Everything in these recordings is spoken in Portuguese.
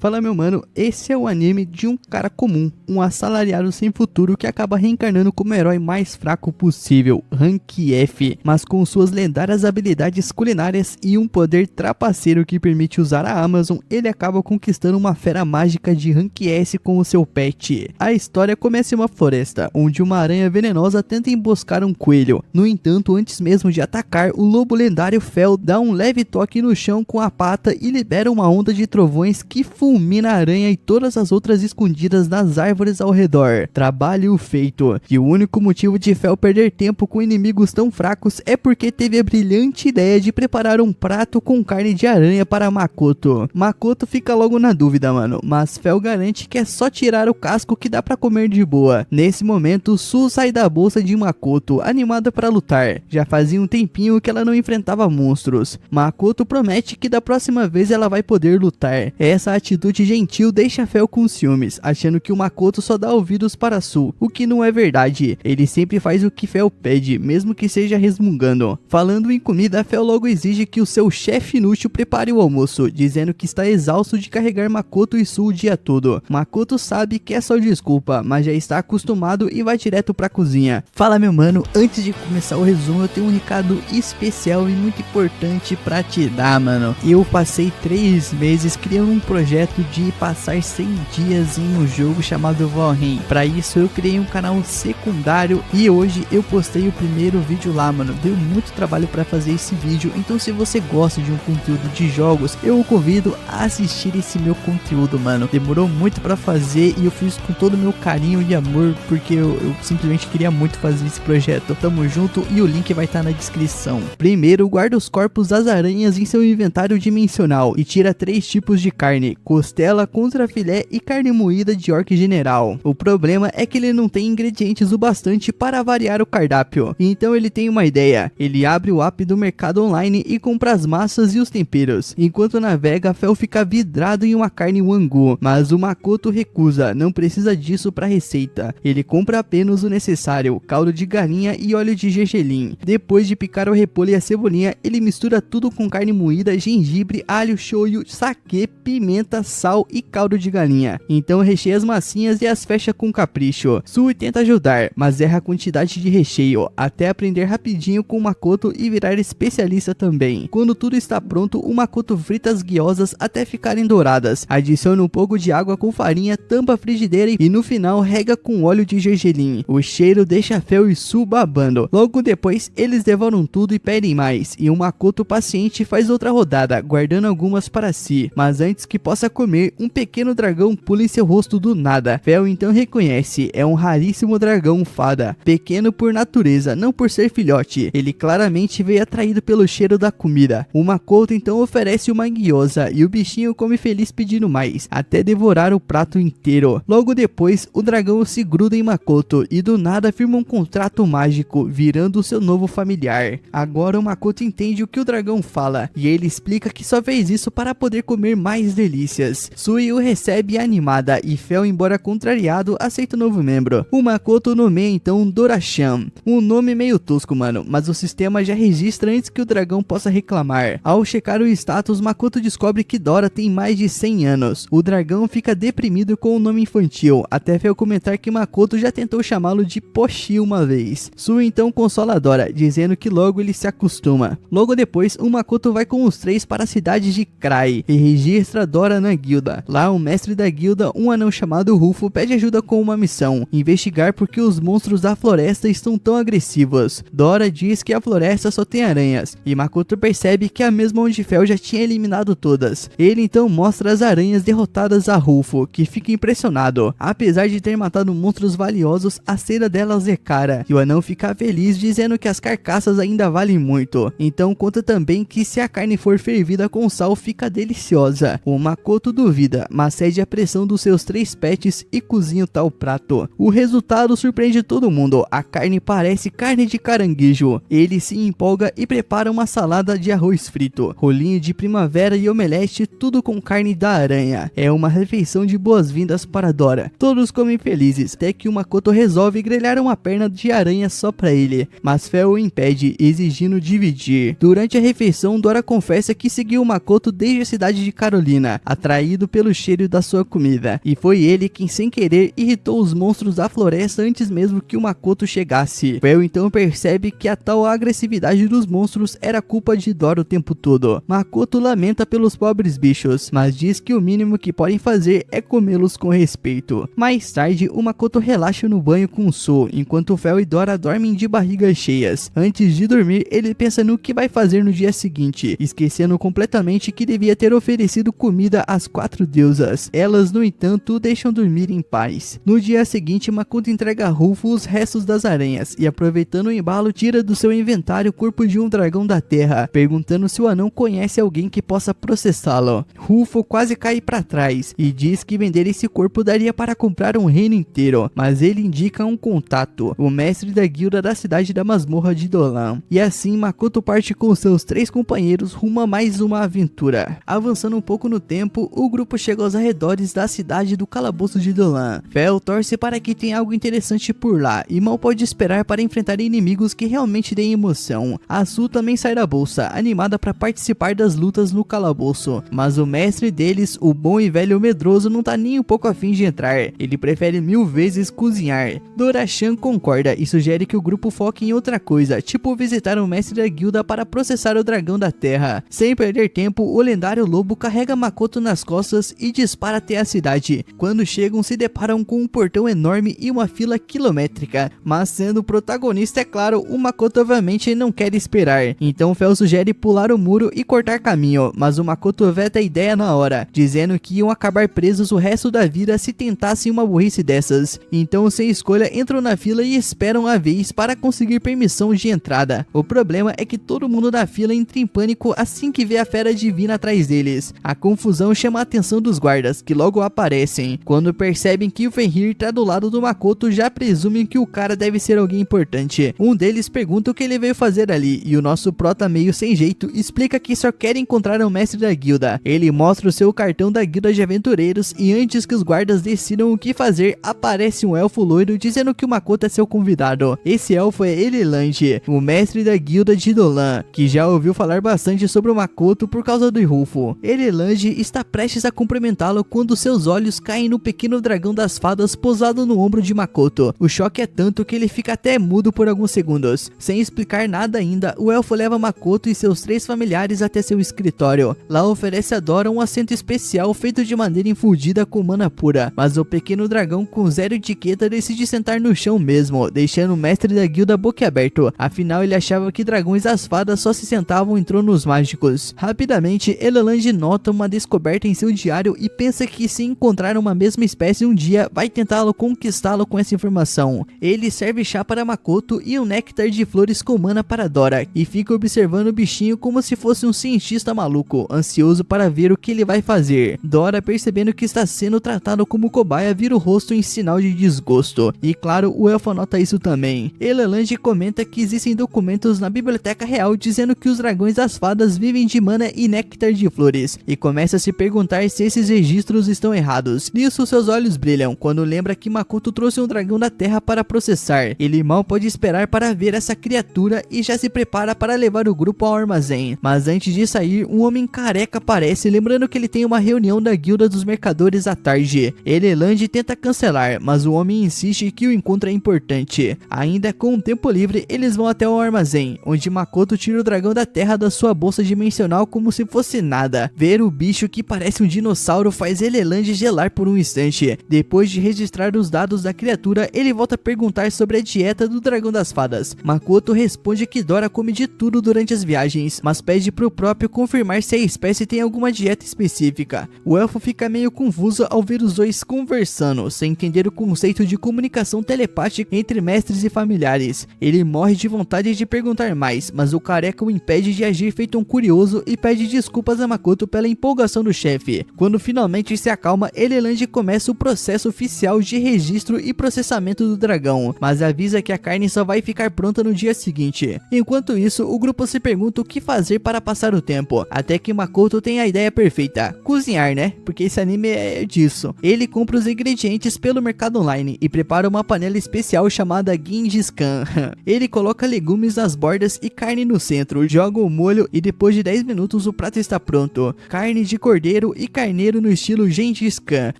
Fala meu mano, esse é o anime de um cara comum, um assalariado sem futuro que acaba reencarnando como o herói mais fraco possível, Rank F, mas com suas lendárias habilidades culinárias e um poder trapaceiro que permite usar a Amazon, ele acaba conquistando uma fera mágica de Rank S como seu pet. A história começa em uma floresta, onde uma aranha venenosa tenta emboscar um coelho. No entanto, antes mesmo de atacar, o lobo lendário Fel dá um leve toque no chão com a pata e libera uma onda de trovões que fulmina a aranha e todas as outras escondidas nas árvores ao redor. Trabalho feito. E o único motivo de Fel perder tempo com inimigos tão fracos é porque teve a brilhante ideia de preparar um prato com carne de aranha para Makoto. Makoto fica logo na dúvida, mano, mas Fel garante que é só tirar o casco que dá pra comer de boa. Nesse momento, Su sai da bolsa de Makoto, animada para lutar. Já fazia um tempinho que ela não enfrentava monstros. Makoto promete que da próxima vez ela vai poder lutar. Essa atitude gentil deixa Fel com ciúmes, achando que o Makoto só dá ouvidos para Su, o que não é verdade. Ele sempre faz o que Fel pede, mesmo que seja resmungando. Falando em comida, Fel logo exige que o seu chefe inútil prepare o almoço, dizendo que está exausto de carregar Makoto e Su o dia todo. Makoto sabe que é só desculpa, mas já está acostumado e vai direto pra cozinha. Fala meu mano, antes de começar o resumo eu tenho um recado especial e muito importante pra te dar, mano. Eu passei 3 meses criando um projeto de passar 100 dias em um jogo chamado Valheim. Pra isso eu criei um canal secundário e hoje eu postei o primeiro vídeo lá, mano. Deu muito trabalho pra fazer esse vídeo, então se você gosta de um conteúdo de jogos, eu o convido a assistir esse meu conteúdo, mano. Demorou muito pra fazer e eu fiz com todo o meu carinho e amor, porque eu simplesmente queria muito fazer esse projeto. Tamo junto e o link vai estar na descrição. Primeiro, guarda os corpos das aranhas em seu inventário dimensional e tira 3 tipos de carne: costela, contrafilé e carne moída de orc general. O problema é que ele não tem ingredientes o bastante para variar o cardápio, então ele tem uma ideia. Ele abre o app do mercado online e compra as massas e os temperos. Enquanto navega, Fel fica vidrado em uma carne Wangu, mas o Makoto recusa, não precisa disso para receita. Ele compra apenas o necessário: caldo de galinha e óleo de gergelim. Depois de picar o repolho e a cebolinha, ele mistura tudo com carne moída, gengibre, alho, shoyu, sake, pimenta, sal e caldo de galinha. Então recheia as massinhas e as fecha com capricho. Sui tenta ajudar, mas erra a quantidade de recheio, até aprender rapidinho com o Makoto e virar especialista também. Quando tudo está pronto, o Makoto frita as guiosas até ficarem douradas, adiciona um pouco de água com farinha, tampa a frigideira e no final rega com óleo de gergelim. O cheiro deixa Fel e Su babando. Logo depois, eles devoram tudo e pedem mais, e o Makoto paciente faz outra rodada, guardando algumas para si. Mas antes que possa comer, um pequeno dragão pula em seu rosto do nada. Fel então reconhece, é um raríssimo dragão fada, pequeno por natureza, não por ser filhote. Ele claramente veio atraído pelo cheiro da comida. O Makoto então oferece uma guiosa e o bichinho come feliz pedindo mais, até devorar o prato inteiro. Logo depois, o dragão se gruda em Makoto e do nada firma um contrato mágico, virando seu novo familiar. Agora o Makoto entende o que o dragão fala e ele explica que só fez isso para poder comer mais delícias. Sui o recebe animada e Fel, embora contrariado, aceita o novo membro. O Makoto nomeia então Dorachan, um nome meio tosco, mano, mas o sistema já registra antes que o dragão possa reclamar. Ao checar o status, Makoto descobre que Dora tem mais de 100 anos. O dragão fica deprimido com o nome infantil, até Fel comentar que Makoto já tentou chamá-lo de Pochi uma vez. Su então consola Dora, dizendo que logo ele se acostuma. Logo depois, o Makoto vai com os 3 para a cidade de Krai e registra Dora na guilda. Lá, o mestre da guilda, um anão chamado Rufo, pede ajuda com uma missão: investigar por que os monstros da floresta estão tão agressivos. Dora diz que a floresta só tem aranhas, e Makoto percebe que é a mesma onde Fel já tinha eliminado todas. Ele então mostra as aranhas derrotadas a Rufo, que fica impressionado. Apesar de ter matado monstros valiosos, a cera delas é cara, e o anão fica feliz, dizendo que as carcaças ainda valem muito. Então conta também que se a carne for fervida com sal, fica deliciosa. O Makoto duvida, mas cede a pressão dos seus 3 pets e cozinha o tal prato. O resultado surpreende todo mundo, a carne parece carne de caranguejo. Ele se empolga e prepara uma salada de arroz frito, rolinho de primavera e omelete, tudo com carne da aranha. É uma refeição de boas-vindas para Dora. Todos comem felizes, até que o Makoto resolve grelhar uma perna de aranha só pra ele, mas Fel o impede, exigindo dividir. Durante a refeição, Dora confessa que seguiu o Makoto desde a cidade de Carolina, atrás atraído pelo cheiro da sua comida, e foi ele quem sem querer irritou os monstros da floresta antes mesmo que o Makoto chegasse. Fel então percebe que a tal agressividade dos monstros era culpa de Dora o tempo todo. Makoto lamenta pelos pobres bichos, mas diz que o mínimo que podem fazer é comê-los com respeito. Mais tarde, o Makoto relaxa no banho com o Sou, enquanto Fel e Dora dormem de barrigas cheias. Antes de dormir, ele pensa no que vai fazer no dia seguinte, esquecendo completamente que devia ter oferecido comida às 4 deusas. Elas, no entanto, o deixam dormir em paz. No dia seguinte, Makoto entrega a Rufo os restos das aranhas e, aproveitando o embalo, tira do seu inventário o corpo de um dragão da terra, perguntando se o anão conhece alguém que possa processá-lo. Rufo quase cai para trás e diz que vender esse corpo daria para comprar um reino inteiro, mas ele indica um contato, o mestre da guilda da cidade da masmorra de Dolan. E assim Makoto parte com seus 3 companheiros rumo a mais uma aventura. Avançando um pouco no tempo, o grupo chega aos arredores da cidade do calabouço de Dolan. Fel torce para que tenha algo interessante por lá e mal pode esperar para enfrentar inimigos que realmente deem emoção. A Su também sai da bolsa, animada para participar das lutas no calabouço, mas o mestre deles, o bom e velho medroso, não tá nem um pouco afim de entrar. Ele prefere 1000 vezes cozinhar. Dora-chan concorda e sugere que o grupo foque em outra coisa, tipo visitar o mestre da guilda para processar o dragão da terra. Sem perder tempo, o lendário lobo carrega Makoto nas costas e dispara até a cidade. Quando chegam, se deparam com um portão enorme e uma fila quilométrica, mas sendo o protagonista, é claro, o Makoto obviamente não quer esperar. Então Fel sugere pular o muro e cortar caminho, mas o Makoto veta a ideia na hora, dizendo que iam acabar presos o resto da vida se tentassem uma burrice dessas. Então, sem escolha, entram na fila e esperam a vez para conseguir permissão de entrada. O problema é que todo mundo da fila entra em pânico assim que vê a fera divina atrás deles. A confusão chama a atenção dos guardas, que logo aparecem. Quando percebem que o Fenrir tá do lado do Makoto, já presumem que o cara deve ser alguém importante. Um deles pergunta o que ele veio fazer ali, e o nosso prota, meio sem jeito, explica que só quer encontrar o mestre da guilda. Ele mostra o seu cartão da guilda de aventureiros e antes que os guardas decidam o que fazer, aparece um elfo loiro dizendo que o Makoto é seu convidado. Esse elfo é Elelange, o mestre da guilda de Dolan, que já ouviu falar bastante sobre o Makoto por causa do Rufo. Elelange está prestes a cumprimentá-lo quando seus olhos caem no pequeno dragão das fadas posado no ombro de Makoto. O choque é tanto que ele fica até mudo por alguns segundos. Sem explicar nada ainda, o elfo leva Makoto e seus 3 familiares até seu escritório. Lá oferece a Dora um assento especial feito de madeira infundida com mana pura, mas o pequeno dragão com zero etiqueta decide sentar no chão mesmo, deixando o mestre da guilda boquiaberto. Afinal, ele achava que dragões das fadas só se sentavam em tronos mágicos. Rapidamente, Elelange nota uma descoberta em seu diário e pensa que se encontrar uma mesma espécie um dia, vai tentá-lo conquistá-lo com essa informação. Ele serve chá para Makoto e um néctar de flores com mana para Dora, e fica observando o bichinho como se fosse um cientista maluco, ansioso para ver o que ele vai fazer. Dora, percebendo que está sendo tratado como cobaia, vira o rosto em sinal de desgosto. E claro, o elfo nota isso também. Elelange comenta que existem documentos na biblioteca real dizendo que os dragões das fadas vivem de mana e néctar de flores, e começa a se perguntar se esses registros estão errados. Nisso, seus olhos brilham quando lembra que Makoto trouxe um dragão da terra para processar. Ele mal pode esperar para ver essa criatura e já se prepara para levar o grupo ao armazém. Mas antes de sair, um homem careca aparece, lembrando que ele tem uma reunião da guilda dos mercadores à tarde. Elelange tenta cancelar, mas o homem insiste que o encontro é importante. Ainda com um tempo livre, eles vão até o armazém, onde Makoto tira o dragão da terra da sua bolsa dimensional como se fosse nada. Ver o bicho que parece um dinossauro faz Elelange gelar por um instante. Depois de registrar os dados da criatura, ele volta a perguntar sobre a dieta do dragão das fadas. Makoto responde que Dora come de tudo durante as viagens, mas pede pro próprio confirmar se a espécie tem alguma dieta específica. O elfo fica meio confuso ao ver os dois conversando, sem entender o conceito de comunicação telepática entre mestres e familiares. Ele morre de vontade de perguntar mais, mas o careca o impede de agir feito um curioso e pede desculpas a Makoto pela empolgação do chefe. Quando finalmente se acalma, Elelange começa o processo oficial de registro e processamento do dragão, mas avisa que a carne só vai ficar pronta no dia seguinte. Enquanto isso, o grupo se pergunta o que fazer para passar o tempo, até que Makoto tem a ideia perfeita: cozinhar, né? Porque esse anime é disso. Ele compra os ingredientes pelo mercado online e prepara uma panela especial chamada Genghis Khan. Ele coloca legumes nas bordas e carne no centro, joga o molho e depois de 10 minutos o prato está pronto. Carne de cordeiro carneiro e carneiro no estilo Gengis Khan,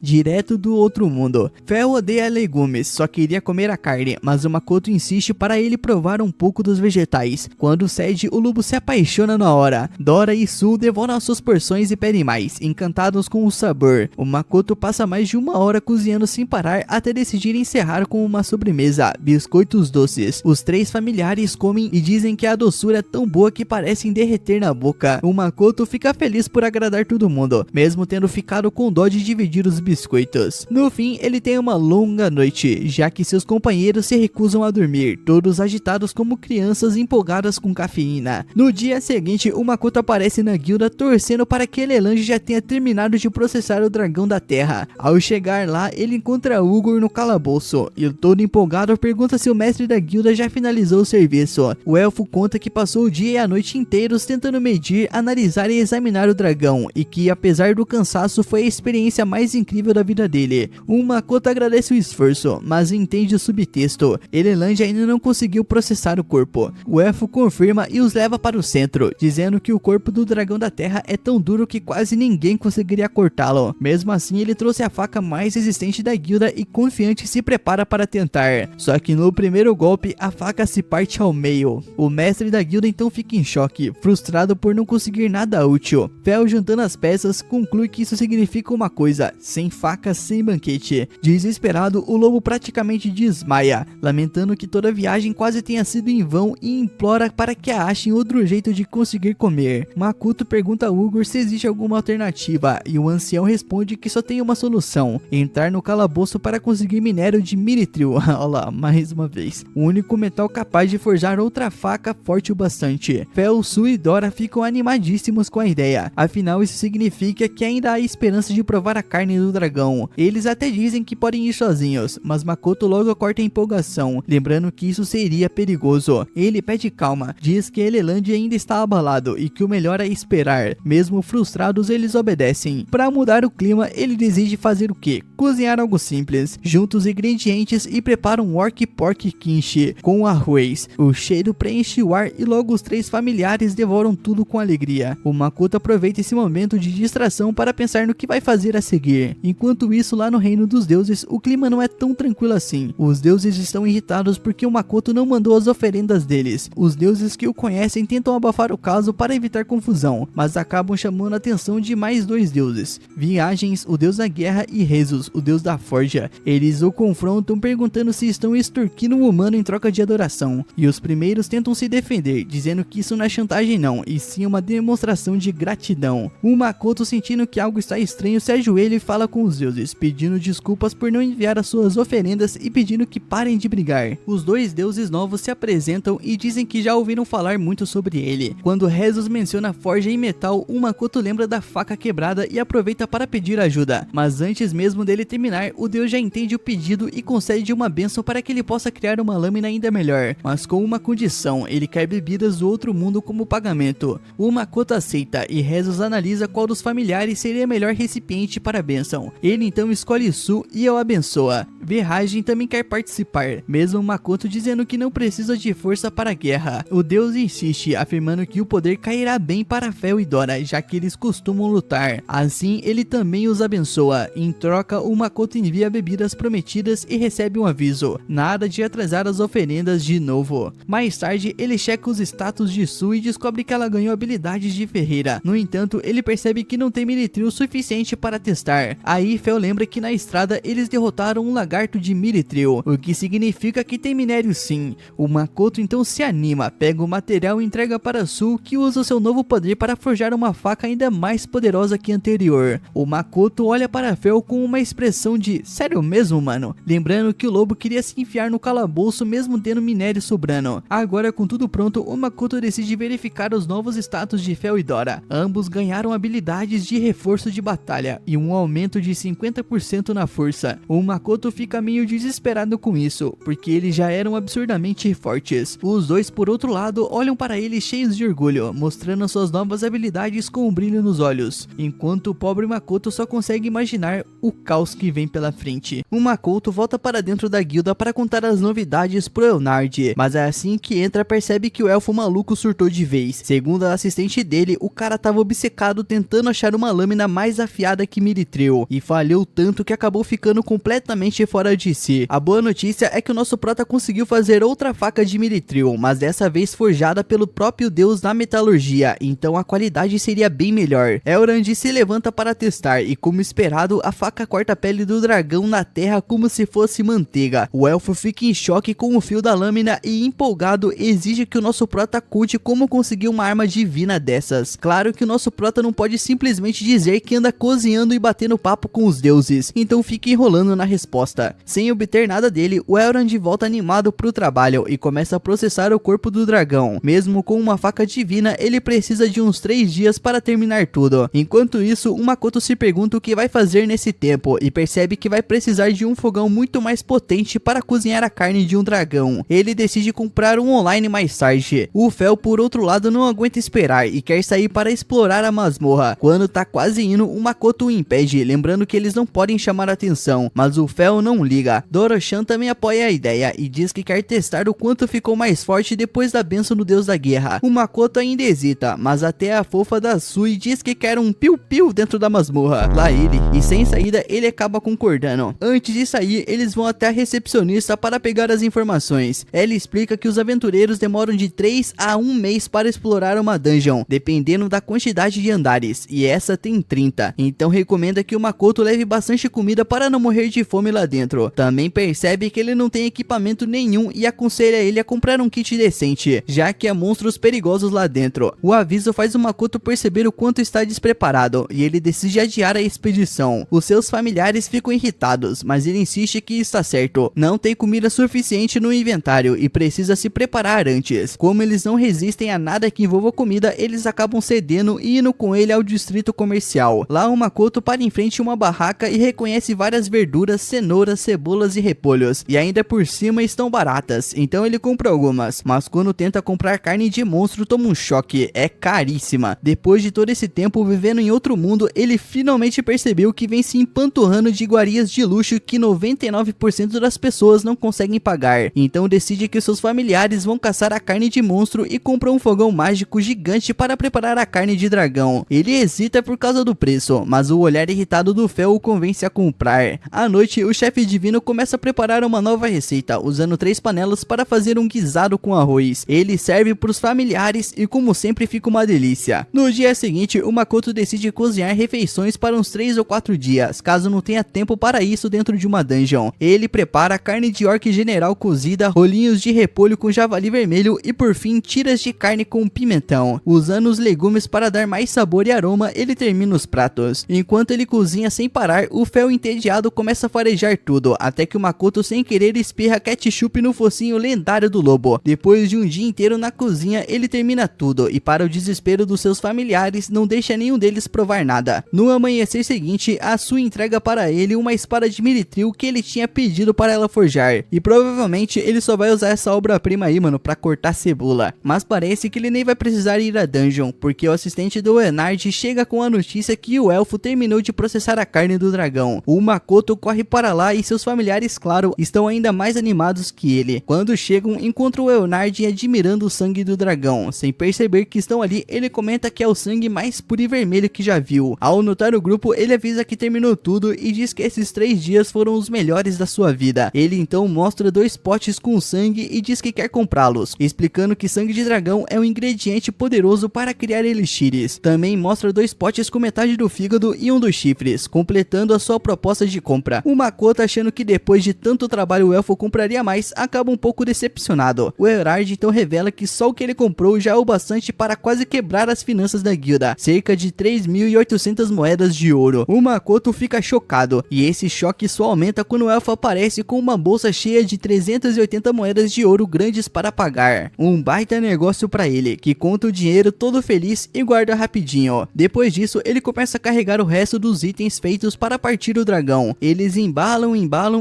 direto do outro mundo. Fel odeia legumes, só queria comer a carne, mas o Makoto insiste para ele provar um pouco dos vegetais. Quando cede, o lobo se apaixona na hora. Dora e Su devoram as suas porções e pedem mais, encantados com o sabor. O Makoto passa mais de 1 hora cozinhando sem parar até decidir encerrar com uma sobremesa, biscoitos doces. Os 3 familiares comem e dizem que a doçura é tão boa que parecem derreter na boca. O Makoto fica feliz por agradar todo mundo, mesmo tendo ficado com dó de dividir os biscoitos. No fim, ele tem uma longa noite, já que seus companheiros se recusam a dormir, todos agitados como crianças empolgadas com cafeína. No dia seguinte, o Makoto aparece na guilda torcendo para que Elelange já tenha terminado de processar o dragão da terra. Ao chegar lá, ele encontra Ugor no calabouço e todo empolgado pergunta se o mestre da guilda já finalizou o serviço. O elfo conta que passou o dia e a noite inteiros tentando medir, analisar e examinar o dragão e que, apesar do cansaço, foi a experiência mais incrível da vida dele. O Makoto agradece o esforço, mas entende o subtexto. Elelange ainda não conseguiu processar o corpo. O elfo confirma e os leva para o centro, dizendo que o corpo do dragão da terra é tão duro que quase ninguém conseguiria cortá-lo. Mesmo assim, ele trouxe a faca mais resistente da guilda e confiante se prepara para tentar. Só que no primeiro golpe, a faca se parte ao meio. O mestre da guilda então fica em choque, frustrado por não conseguir nada útil. Fel, juntando as peças, conclui que isso significa uma coisa: sem faca, sem banquete. Desesperado, o lobo praticamente desmaia, lamentando que toda a viagem quase tenha sido em vão e implora para que achem outro jeito de conseguir comer. Makoto pergunta a Ugor se existe alguma alternativa e o ancião responde que só tem uma solução: entrar no calabouço para conseguir minério de Mithril. Olha lá, mais uma vez. O único metal capaz de forjar outra faca forte o bastante. Fel, Su e Dora ficam animadíssimos com a ideia, afinal isso significa que ainda há esperança de provar a carne do dragão. Eles até dizem que podem ir sozinhos, mas Makoto logo corta a empolgação, lembrando que isso seria perigoso. Ele pede calma, diz que Elelange ainda está abalado e que o melhor é esperar. Mesmo frustrados, eles obedecem. Para mudar o clima, ele decide fazer o quê? Cozinhar algo simples. Junta os ingredientes e prepara um orc pork kimchi com arroz. O cheiro preenche o ar e logo os 3 familiares devoram tudo com alegria. O Makoto aproveita esse momento de distração para pensar no que vai fazer a seguir. Enquanto isso, lá no reino dos deuses, o clima não é tão tranquilo assim. Os deuses estão irritados porque o Makoto não mandou as oferendas deles. Os deuses que o conhecem tentam abafar o caso para evitar confusão, mas acabam chamando a atenção de mais 2 deuses: Viagens, o deus da guerra, e Rezos, o deus da forja. Eles o confrontam perguntando se estão extorquindo um humano em troca de adoração, e os primeiros tentam se defender, dizendo que isso não é chantagem não, e sim uma demonstração de gratidão. O Makoto, sentindo que algo está estranho, se ajoelha e fala com os deuses, pedindo desculpas por não enviar as suas oferendas e pedindo que parem de brigar. Os 2 deuses novos se apresentam e dizem que já ouviram falar muito sobre ele. Quando Rezos menciona forja e metal, o Makoto lembra da faca quebrada e aproveita para pedir ajuda, mas antes mesmo dele terminar, o deus já entende o pedido e concede uma bênção para que ele possa criar uma lâmina ainda melhor, mas com uma condição: ele quer bebidas do outro mundo como pagamento. O Makoto aceita e Rezos analisa qual dos familiares seria melhor recipiente para a bênção. Ele então escolhe Su e o abençoa. Verragem também quer participar, mesmo Makoto dizendo que não precisa de força para a guerra. O deus insiste, afirmando que o poder cairá bem para Fel e Dora, já que eles costumam lutar. Assim, ele também os abençoa. Em troca, o Makoto envia bebidas prometidas e recebe um aviso: nada de atrasar as oferendas de novo. Mais tarde, ele checa os status de Su e descobre que ela ganhou habilidades de ferreira. No entanto, ele percebe que não tem Mithril suficiente para testar. Aí, Fel lembra que na estrada eles derrotaram um lagarto de Mithril, o que significa que tem minério sim. O Makoto então se anima, pega o material e entrega para Su, que usa o seu novo poder para forjar uma faca ainda mais poderosa que a anterior. O Makoto olha para Fel com uma expressão de sério mesmo, mano? Lembrando que o lobo queria se enfiar no calabouço mesmo tendo minério sobrando. Agora, com tudo pronto, o Makoto decide verificar os novos status de Fel e Dora. Ambos ganharam habilidades de reforço de batalha e um aumento de 50% na força. O Makoto fica meio desesperado com isso, porque eles já eram absurdamente fortes. Os 2, por outro lado, olham para ele cheios de orgulho, mostrando suas novas habilidades com um brilho nos olhos, enquanto o pobre Makoto só consegue imaginar o caos caos que vem pela frente. O Makoto volta para dentro da guilda para contar as novidades pro Eulnard, mas é assim que entra percebe que o elfo maluco surtou de vez. Segundo a assistente dele, o cara tava obcecado tentando achar uma lâmina mais afiada que Mithril, e falhou tanto que acabou ficando completamente fora de si. A boa notícia é que o nosso prota conseguiu fazer outra faca de Mithril, mas dessa vez forjada pelo próprio deus da metalurgia, então a qualidade seria bem melhor. Elrond se levanta para testar e, como esperado, a faca corta a pele do dragão na terra como se fosse manteiga. O elfo fica em choque com o fio da lâmina e, empolgado, exige que o nosso prota conte como conseguir uma arma divina dessas. Claro que o nosso prota não pode simplesmente dizer que anda cozinhando e batendo papo com os deuses, então fica enrolando na resposta. Sem obter nada dele, o Elrond volta animado pro trabalho e começa a processar o corpo do dragão. Mesmo com uma faca divina, ele precisa de uns 3 dias para terminar tudo. Enquanto isso, o Makoto se pergunta o que vai fazer nesse tempo e percebe que vai precisar de um fogão muito mais potente para cozinhar a carne de um dragão. Ele decide comprar um online mais tarde. O Fel, por outro lado, não aguenta esperar e quer sair para explorar a masmorra. Quando tá quase indo, o Makoto o impede, lembrando que eles não podem chamar atenção, mas o Fel não liga. Doro-chan também apoia a ideia e diz que quer testar o quanto ficou mais forte depois da bênção do deus da guerra. O Makoto ainda hesita, mas até a fofa da Sui diz que quer um piu-piu dentro da masmorra. Lá ele, e sem saída, ele acaba concordando. Antes de sair, eles vão até a recepcionista para pegar as informações. Ela explica que os aventureiros demoram de 3 a 1 mês para explorar uma dungeon, dependendo da quantidade de andares, e essa tem 30. Então recomenda que o Makoto leve bastante comida para não morrer de fome lá dentro. Também percebe que ele não tem equipamento nenhum e aconselha ele a comprar um kit decente, já que há monstros perigosos lá dentro. O aviso faz o Makoto perceber o quanto está despreparado e ele decide adiar a expedição. Os seus familiares ficam irritados, mas ele insiste que está certo. Não tem comida suficiente no inventário e precisa se preparar antes. Como eles não resistem a nada que envolva comida, eles acabam cedendo e indo com ele ao distrito comercial. Lá o Makoto para em frente a uma barraca e reconhece várias verduras, cenouras, cebolas e repolhos, e ainda por cima estão baratas, então ele compra algumas, mas quando tenta comprar carne de monstro toma um choque, é caríssima. Depois de todo esse tempo vivendo em outro mundo, ele finalmente percebeu que vem se empanturrando de iguarias de luxo que 99% das pessoas não conseguem pagar, então decide que seus familiares vão caçar a carne de monstro e compra um fogão mágico gigante para preparar a carne de dragão. Ele hesita por causa do preço, mas o olhar irritado do Fel o convence a comprar. À noite, o chefe divino começa a preparar uma nova receita, usando 3 panelas para fazer um guisado com arroz. Ele serve para os familiares e, como sempre, fica uma delícia. No dia seguinte, o Makoto decide cozinhar refeições para uns 3 ou 4 dias, caso não tenha tempo para isso dentro de uma dungeon. Ele prepara carne de orc general cozida, rolinhos de repolho com javali vermelho e, por fim, tiras de carne com pimentão. Usando os legumes para dar mais sabor e aroma, ele termina os pratos. Enquanto ele cozinha sem parar, o Fel entediado começa a farejar tudo, até que o Makoto sem querer espirra ketchup no focinho lendário do lobo. Depois de um dia inteiro na cozinha, ele termina tudo e, para o desespero dos seus familiares, não deixa nenhum deles provar nada. No amanhecer seguinte, a Sui entrega para ele uma espada de Mithril que ele tinha pedido para ela forjar, e provavelmente ele só vai usar essa obra-prima aí, mano, pra cortar cebola. Mas parece que ele nem vai precisar ir à dungeon, porque o assistente do Eulnard chega com a notícia que o elfo terminou de processar a carne do dragão. O Makoto corre para lá e seus familiares, claro, estão ainda mais animados que ele. Quando chegam, encontram o Eulnard admirando o sangue do dragão. Sem perceber que estão ali, ele comenta que é o sangue mais puro e vermelho que já viu. Ao notar o grupo, ele avisa que terminou tudo e diz que esses 3 dias foram os melhores da sua vida. Ele então mostra 2 potes com sangue e diz que quer comprá-los, explicando que sangue de dragão é um ingrediente poderoso para criar elixires. Também mostra 2 potes com metade do fígado e um dos chifres, completando a sua proposta de compra. O Makoto, achando que depois de tanto trabalho o elfo compraria mais, acaba um pouco decepcionado. O Eulnard então revela que só o que ele comprou já é o bastante para quase quebrar as finanças da guilda, cerca de 3.800 moedas de ouro. O Makoto fica chocado, e esse choque só aumenta quando o elfo aparece com uma bolsa cheia de 380 moedas de ouro grandes para pagar. Um baita negócio para ele, que conta o dinheiro todo feliz e guarda rapidinho. Depois disso, ele começa a carregar o resto dos itens feitos para partir o dragão. Eles embalam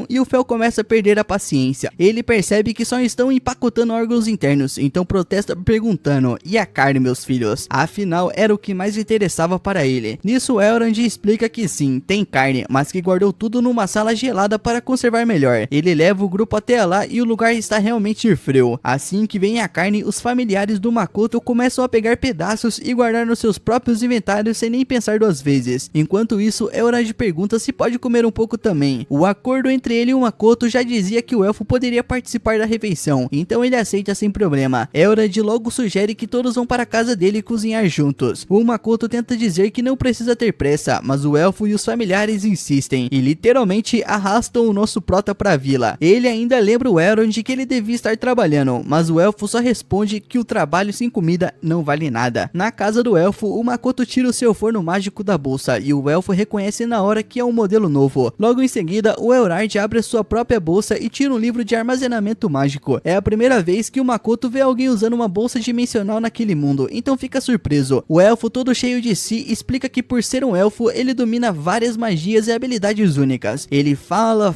e o Fel começa a perder a paciência. Ele percebe que só estão empacotando órgãos internos, então protesta perguntando: e a carne, meus filhos? Afinal, era o que mais interessava para ele. Nisso, Elrond explica que sim, tem carne, mas que guardou tudo numa sala gelada para conservar melhor. Ele leva o grupo até lá e o lugar está realmente frio. Assim que vem a carne, os familiares do Makoto começam a pegar pedaços e guardar nos seus próprios inventários sem nem pensar duas vezes. Enquanto isso, Elrond pergunta se pode comer um pouco também. O acordo entre ele e o Makoto já dizia que o elfo poderia participar da refeição, então ele aceita sem problema. Elrond logo sugere que todos vão para a casa dele cozinhar juntos. O Makoto tenta dizer que não precisa ter pressa, mas o elfo e os familiares insistem e literalmente arrastam o nosso prota para a vila. Ele ainda lembra o Elrond que ele devia estar trabalhando, mas o elfo só responde que o trabalho sem comida não vale nada. Na casa do elfo, o Makoto tira o seu forno mágico da bolsa e o elfo reconhece na hora que é um modelo novo. Logo em seguida, o Elrond abre a sua própria bolsa e tira um livro de armazenamento mágico. É a primeira vez que o Makoto vê alguém usando uma bolsa dimensional naquele mundo, então fica surpreso. O elfo, todo cheio de si, explica que por ser um elfo, ele domina várias magias e habilidades únicas. Ele fala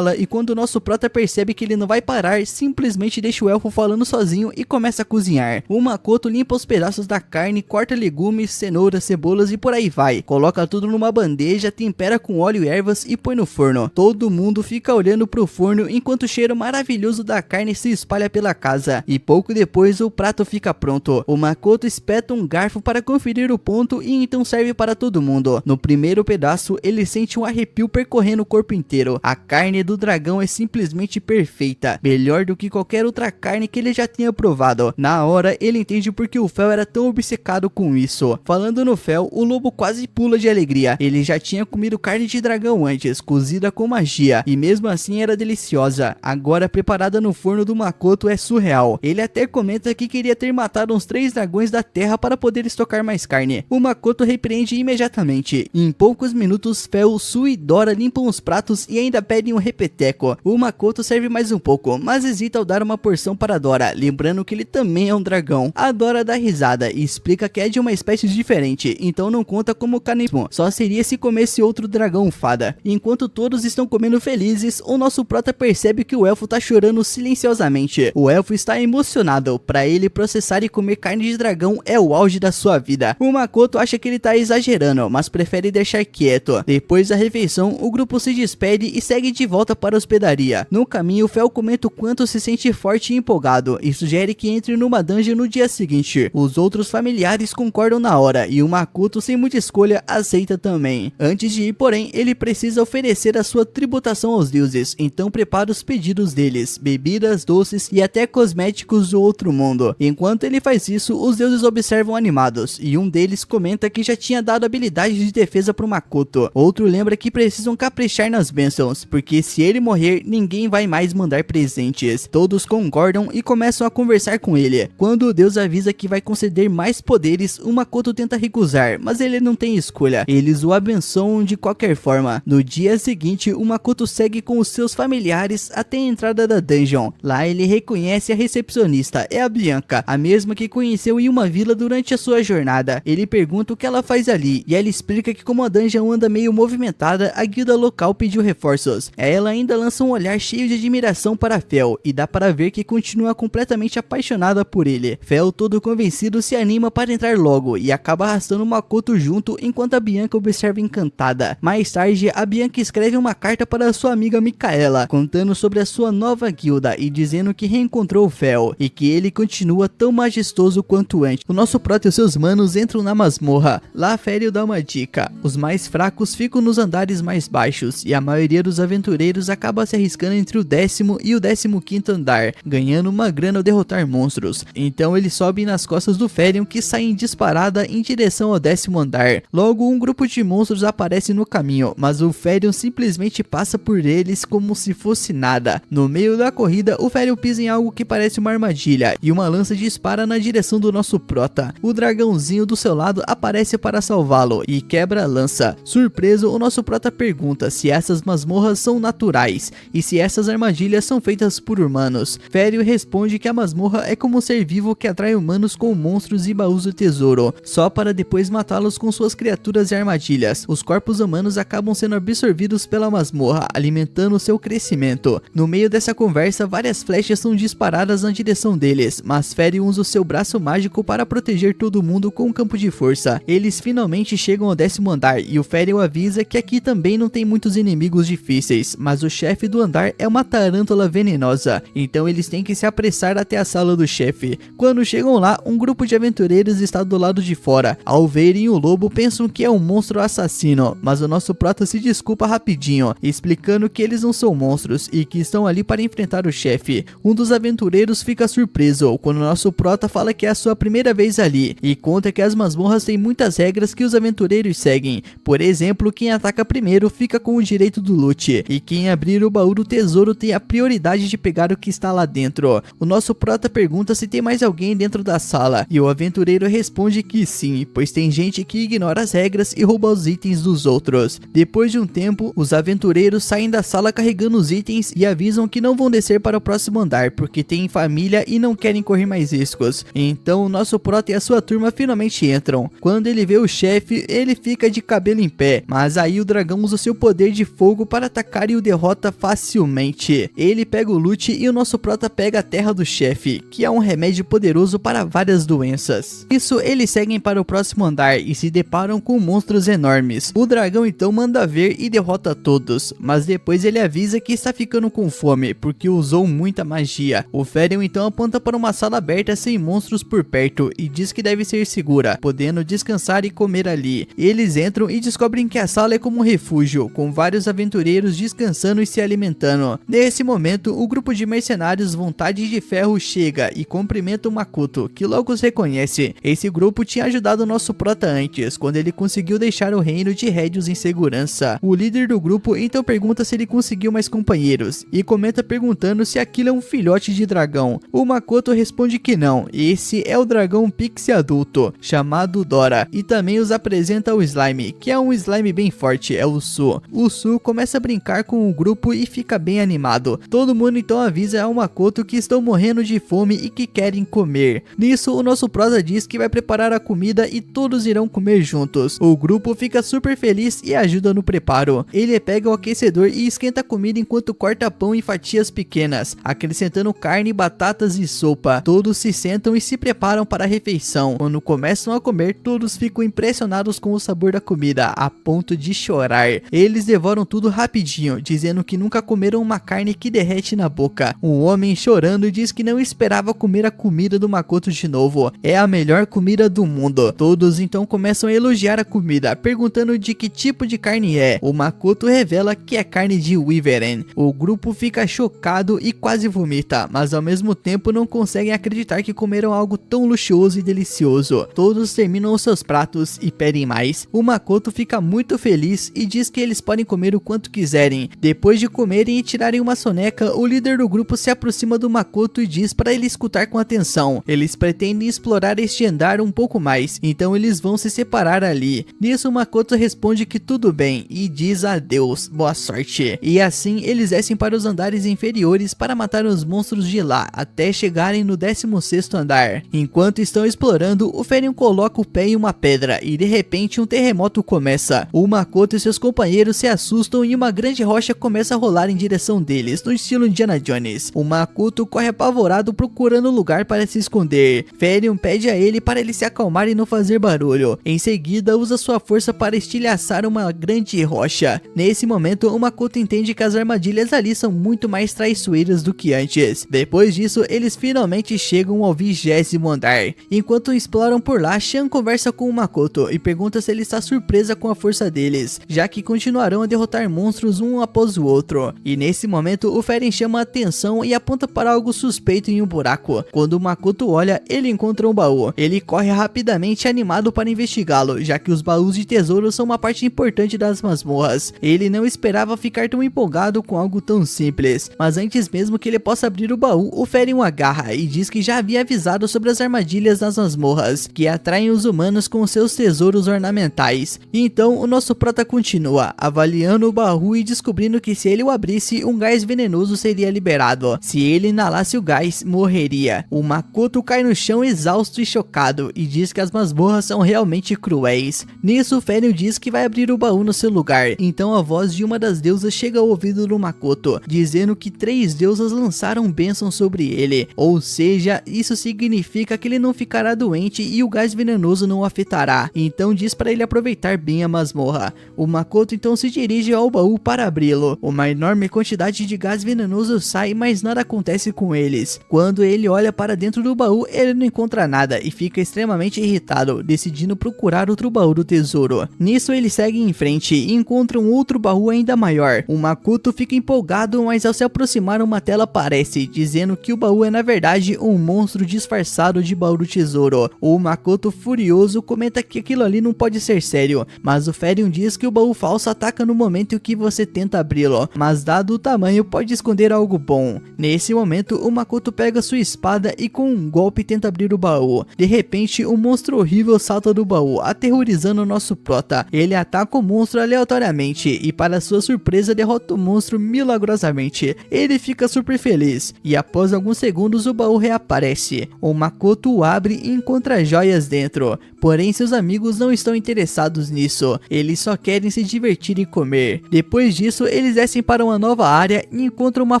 e quando o nosso prota percebe que ele não vai parar, simplesmente deixa o elfo falando sozinho e começa a cozinhar. O Makoto limpa os pedaços da carne, corta legumes, cenouras, cebolas e por aí vai. Coloca tudo numa bandeja, tempera com óleo e ervas e põe no forno. Todo mundo fica olhando pro forno enquanto o cheiro maravilhoso da carne se espalha pela casa. E pouco depois o prato fica pronto. O Makoto espeta um garfo para conferir o ponto e então serve para todo mundo. No primeiro pedaço, ele sente um arrepio percorrendo o corpo inteiro. A carne do dragão é simplesmente perfeita, melhor do que qualquer outra carne que ele já tinha provado. Na hora, ele entende porque o Fel era tão obcecado com isso. Falando no Fel, o lobo quase pula de alegria. Ele já tinha comido carne de dragão antes, cozida com magia, e mesmo assim era deliciosa. Agora preparada no forno do Makoto é surreal. Ele até comenta que queria ter matado uns 3 dragões da terra para poder estocar mais carne. O Makoto repreende imediatamente. Em poucos minutos, Fel, Su e Dora limpam os pratos e ainda pedem um repeteco. O Makoto serve mais um pouco, mas hesita ao dar uma porção para Dora, lembrando que ele também é um dragão. A Dora dá risada e explica que é de uma espécie diferente, então não conta como canibalismo, só seria se comesse outro dragão fada. Enquanto todos estão comendo felizes, o nosso prota percebe que o elfo tá chorando silenciosamente. O elfo está emocionado, para ele processar e comer carne de dragão é o auge da sua vida. O Makoto acha que ele tá exagerando, mas prefere deixar quieto. Depois da refeição, o grupo se despede e segue de volta para a hospedaria. No caminho, o Fel comenta o quanto se sente forte e empolgado e sugere que entre numa dungeon no dia seguinte. Os outros familiares concordam na hora e o Makoto, sem muita escolha, aceita também. Antes de ir, porém, ele precisa oferecer a sua tributação aos deuses, então prepara os pedidos deles, bebidas, doces e até cosméticos do outro mundo. Enquanto ele faz isso, os deuses observam animados e um deles comenta que já tinha dado habilidade de defesa pro Makoto. Outro lembra que precisam caprichar nas bênçãos, porque se ele morrer, ninguém vai mais mandar presentes. Todos concordam e começam a conversar com ele. Quando o deus avisa que vai conceder mais poderes, o Makoto tenta recusar, mas ele não tem escolha. Eles o abençoam de qualquer forma. No dia seguinte, o Makoto segue com os seus familiares até a entrada da dungeon. Lá ele reconhece a recepcionista, é a Bianca, a mesma que conheceu em uma vila durante a sua jornada. Ele pergunta o que ela faz ali, e ela explica que como a dungeon anda meio movimentada, a guilda local pediu reforços. Ela ainda lança um olhar cheio de admiração para Fel, e dá para ver que continua completamente apaixonada por ele. Fel, todo convencido, se anima para entrar logo, e acaba arrastando Makoto junto enquanto a Bianca observa encantada. Mais tarde, a Bianca escreve uma carta para sua amiga Micaela, contando sobre a sua nova guilda e dizendo que reencontrou o Fel, e que ele continua tão majestoso quanto antes. O nosso prota e os seus manos entram na masmorra. Lá Fério dá uma dica: os mais fracos ficam nos andares mais baixos, e a maioria dos aventureiros acaba se arriscando entre o 10º e o 15º andar, ganhando uma grana ao derrotar monstros. Então eles sobem nas costas do Férion, que saem disparada em direção ao 10º andar. Logo um grupo de monstros aparece no caminho, mas o Férion simplesmente passa por eles como se fosse nada. No meio da corrida, o Férion pisa em algo que parece uma armadilha, e uma lança dispara na direção do nosso prota. O dragãozinho do seu lado aparece para salvá-lo e quebra a lança. Surpreso, o nosso prota pergunta se essas masmorras são naturais e se essas armadilhas são feitas por humanos. Férion responde que a masmorra é como um ser vivo que atrai humanos com monstros e baús do tesouro, só para depois matá-los com suas criaturas e armadilhas. Os corpos humanos acabam sendo absorvidos pela masmorra, alimentando seu crescimento. No meio dessa conversa, várias flechas são disparadas na direção deles, mas Férion usa o seu braço mágico para proteger todo mundo com um campo de força. Eles finalmente chegam ao 10º andar e o Férion avisa avisa que aqui também não tem muitos inimigos difíceis, mas o chefe do andar é uma tarântula venenosa, então eles têm que se apressar até a sala do chefe. Quando chegam lá, um grupo de aventureiros está do lado de fora. Ao verem o lobo, pensam que é um monstro assassino, mas o nosso prota se desculpa rapidinho, explicando que eles não são monstros e que estão ali para enfrentar o chefe. Um dos aventureiros fica surpreso quando o nosso prota fala que é a sua primeira vez ali e conta que as masmorras têm muitas regras que os aventureiros seguem. Por exemplo, quem ataca primeiro fica com o direito do loot e quem abrir o baú do tesouro tem a prioridade de pegar o que está lá dentro. O nosso prota pergunta se tem mais alguém dentro da sala e o aventureiro responde que sim, pois tem gente que ignora as regras e rouba os itens dos outros. Depois de um tempo, os aventureiros saem da sala carregando os itens e avisam que não vão descer para o próximo andar porque têm família e não querem correr mais riscos. Então o nosso prota e a sua turma finalmente entram. Quando ele vê o chefe, ele fica de cabelo em pé, mas aí o dragão usa seu poder de fogo para atacar e o derrota facilmente. Ele pega o loot e o nosso prota pega a terra do chefe, que é um remédio poderoso para várias doenças. Isso, eles seguem para o próximo andar e se deparam com monstros enormes. O dragão então manda ver e derrota todos, mas depois ele avisa que está ficando com fome porque usou muita magia. O Ferion então aponta para uma sala aberta sem monstros por perto e diz que deve ser segura, podendo descansar e comer ali. Eles entram e descobrem que a sala é como um refúgio, com vários aventureiros descansando e se alimentando. Nesse momento, o grupo de mercenários Vontade de Ferro chega e cumprimenta o Makoto, que logo os reconhece. Esse grupo tinha ajudado o nosso prota antes, quando ele conseguiu deixar o reino de Rédios em segurança. O líder do grupo então pergunta se ele conseguiu mais companheiros, e comenta perguntando se aquilo é um filhote de dragão. O Makoto responde que não, esse é o dragão Pixie adulto, chamado Dora, e também os apresenta o Slime, que é um slime bem forte, é o Su. O Su começa a brincar com o grupo e fica bem animado. Todo mundo então avisa ao Makoto que estão morrendo de fome e que querem comer. Nisso, o nosso prota diz que vai preparar a comida e todos irão comer juntos. O grupo fica super feliz e ajuda no preparo. Ele pega o aquecedor e esquenta a comida enquanto corta pão em fatias pequenas, acrescentando carne, batatas e sopa. Todos se sentam e se preparam para a refeição. Quando começam a comer, todos ficam impressionados com o sabor da comida, a ponto de chorar. Eles devoram tudo rapidinho, dizendo que nunca comeram uma carne que derrete na boca. Um homem chorando diz que não esperava comer a comida do Makoto de novo. É a melhor comida do mundo. Todos então começam a elogiar a comida, perguntando de que tipo de carne é. O Makoto revela que é carne de Wyvern. O grupo fica chocado e quase vomita, mas ao mesmo tempo não conseguem acreditar que comeram algo tão luxuoso e delicioso. Todos terminam os seus pratos e pedem mais. O Makoto fica muito feliz e diz que eles podem comer o quanto quiserem. Depois de comerem e tirarem uma soneca, o líder do grupo se aproxima do Makoto e diz para ele escutar com atenção. Eles pretendem explorar este andar um pouco mais, então eles vão se separar ali. Nisso, o Makoto responde que tudo bem e diz adeus, boa sorte. E assim eles descem para os andares inferiores para matar os monstros de lá, até chegarem no 16º andar. Enquanto estão explorando, o Ferion coloca o pé em uma pedra e de repente um terremoto começa. O Makoto e seus companheiros se assustam e uma grande rocha começa a rolar em direção deles, no estilo Indiana Jones. O Makoto corre apavorado procurando um lugar para se esconder. Ferion pede a ele para ele se acalmar e não fazer barulho. Em seguida, usa sua força para estilhaçar uma grande rocha. Nesse momento, o Makoto entende que as armadilhas ali são muito mais traiçoeiras do que antes. Depois disso, eles finalmente chegam ao 20º andar. Enquanto exploram por lá, Shan conversa com o Makoto e pergunta se ele está surpresa com a força deles, já que continuarão a derrotar monstros um após o outro. E nesse momento, o Ferion chama a atenção e aponta para algo suspeito em um buraco. Quando o Makoto olha, ele encontra um baú. Ele corre rapidamente animado para investigá-lo, já que os baús de tesouro são uma parte importante das masmorras. Ele não esperava ficar tão empolgado com algo tão simples, mas antes mesmo que ele possa abrir o baú, o Ferion agarra e diz que já havia avisado sobre as armadilhas das masmorras, que atraem os humanos com seus tesouros ornamentais. E então o nosso prota continua, avaliando o baú e descobrindo que se ele o abrisse, um gás venenoso seria liberado. Se ele inalasse o gás, morreria. O Makoto cai no chão exausto e chocado e diz que as masmorras são realmente cruéis. Nisso, o Ferion diz que vai abrir o baú no seu lugar. Então a voz de uma das deusas chega ao ouvido do Makoto, dizendo que 3 deusas lançaram bênçãos sobre ele. Ou seja, isso significa que ele não ficará doente e o gás venenoso não o afetará. Então diz para ele aproveitar bem a masmorra. honra. O Makoto então se dirige ao baú para abri-lo. Uma enorme quantidade de gás venenoso sai, mas nada acontece com eles. Quando ele olha para dentro do baú, ele não encontra nada e fica extremamente irritado, decidindo procurar outro baú do tesouro. Nisso ele segue em frente e encontra um outro baú ainda maior. O Makoto fica empolgado, mas ao se aproximar uma tela aparece, dizendo que o baú é na verdade um monstro disfarçado de baú do tesouro. O Makoto, furioso, comenta que aquilo ali não pode ser sério, mas o Ferion diz que o baú falso ataca no momento em que você tenta abri-lo, mas dado o tamanho pode esconder algo bom. Nesse momento o Makoto pega sua espada e com um golpe tenta abrir o baú. De repente um monstro horrível salta do baú, aterrorizando o nosso prota. Ele ataca o monstro aleatoriamente e para sua surpresa derrota o monstro milagrosamente. Ele fica super feliz e após alguns segundos o baú reaparece. O Makoto o abre e encontra joias dentro, porém seus amigos não estão interessados nisso, eles só querem se divertir e comer. Depois disso eles descem para uma nova área e encontram uma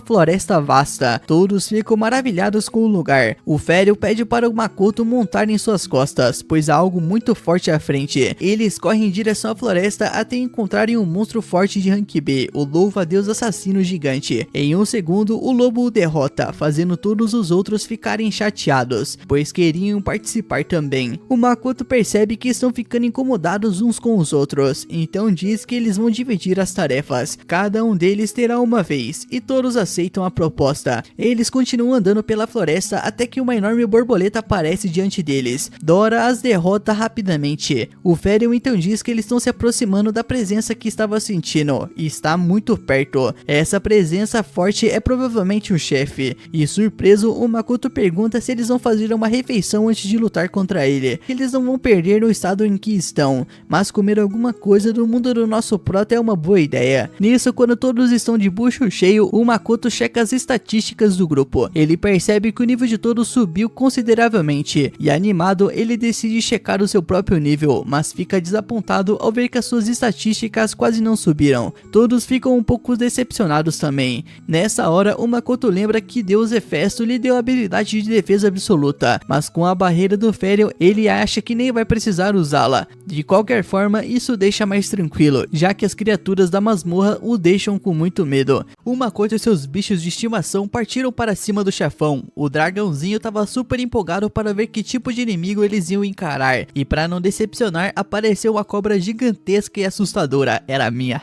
floresta vasta. Todos ficam maravilhados com o lugar. O Ferion pede para o Makoto montar em suas costas, pois há algo muito forte à frente. Eles correm em direção à floresta até encontrarem um monstro forte de rank B, o louva-a-Deus assassino gigante. Em um segundo o lobo o derrota, fazendo todos os outros ficarem chateados, pois queriam participar também. O Makoto percebe que estão ficando incomodados uns com os outros, então diz que eles vão dividir as tarefas. Cada um deles terá uma vez, e todos aceitam a proposta. Eles continuam andando pela floresta até que uma enorme borboleta aparece diante deles. Dora as derrota rapidamente. O Ferion então diz que eles estão se aproximando da presença que estava sentindo, e está muito perto. Essa presença forte é provavelmente o chefe, e surpreso o Makoto pergunta se eles vão fazer uma refeição antes de lutar contra ele. Eles não vão perder no estado em que estão, mas comer alguma coisa do mundo do nosso prota é uma boa ideia. Nisso, quando todos estão de bucho cheio, o Makoto checa as estatísticas do grupo. Ele percebe que o nível de todos subiu consideravelmente, e animado ele decide checar o seu próprio nível, mas fica desapontado ao ver que as suas estatísticas quase não subiram. Todos ficam um pouco decepcionados também. Nessa hora o Makoto lembra que Deus Hefesto lhe deu a habilidade de defesa absoluta, mas com a barreira do Ferion ele acha que nem vai precisar usá-la. De qualquer forma, isso deixa mais tranquilo, já que as criaturas da masmorra o deixam com muito medo. O Makoto e seus bichos de estimação partiram para cima do chefão. O dragãozinho estava super empolgado para ver que tipo de inimigo eles iam encarar, e para não decepcionar apareceu uma cobra gigantesca e assustadora. Era minha,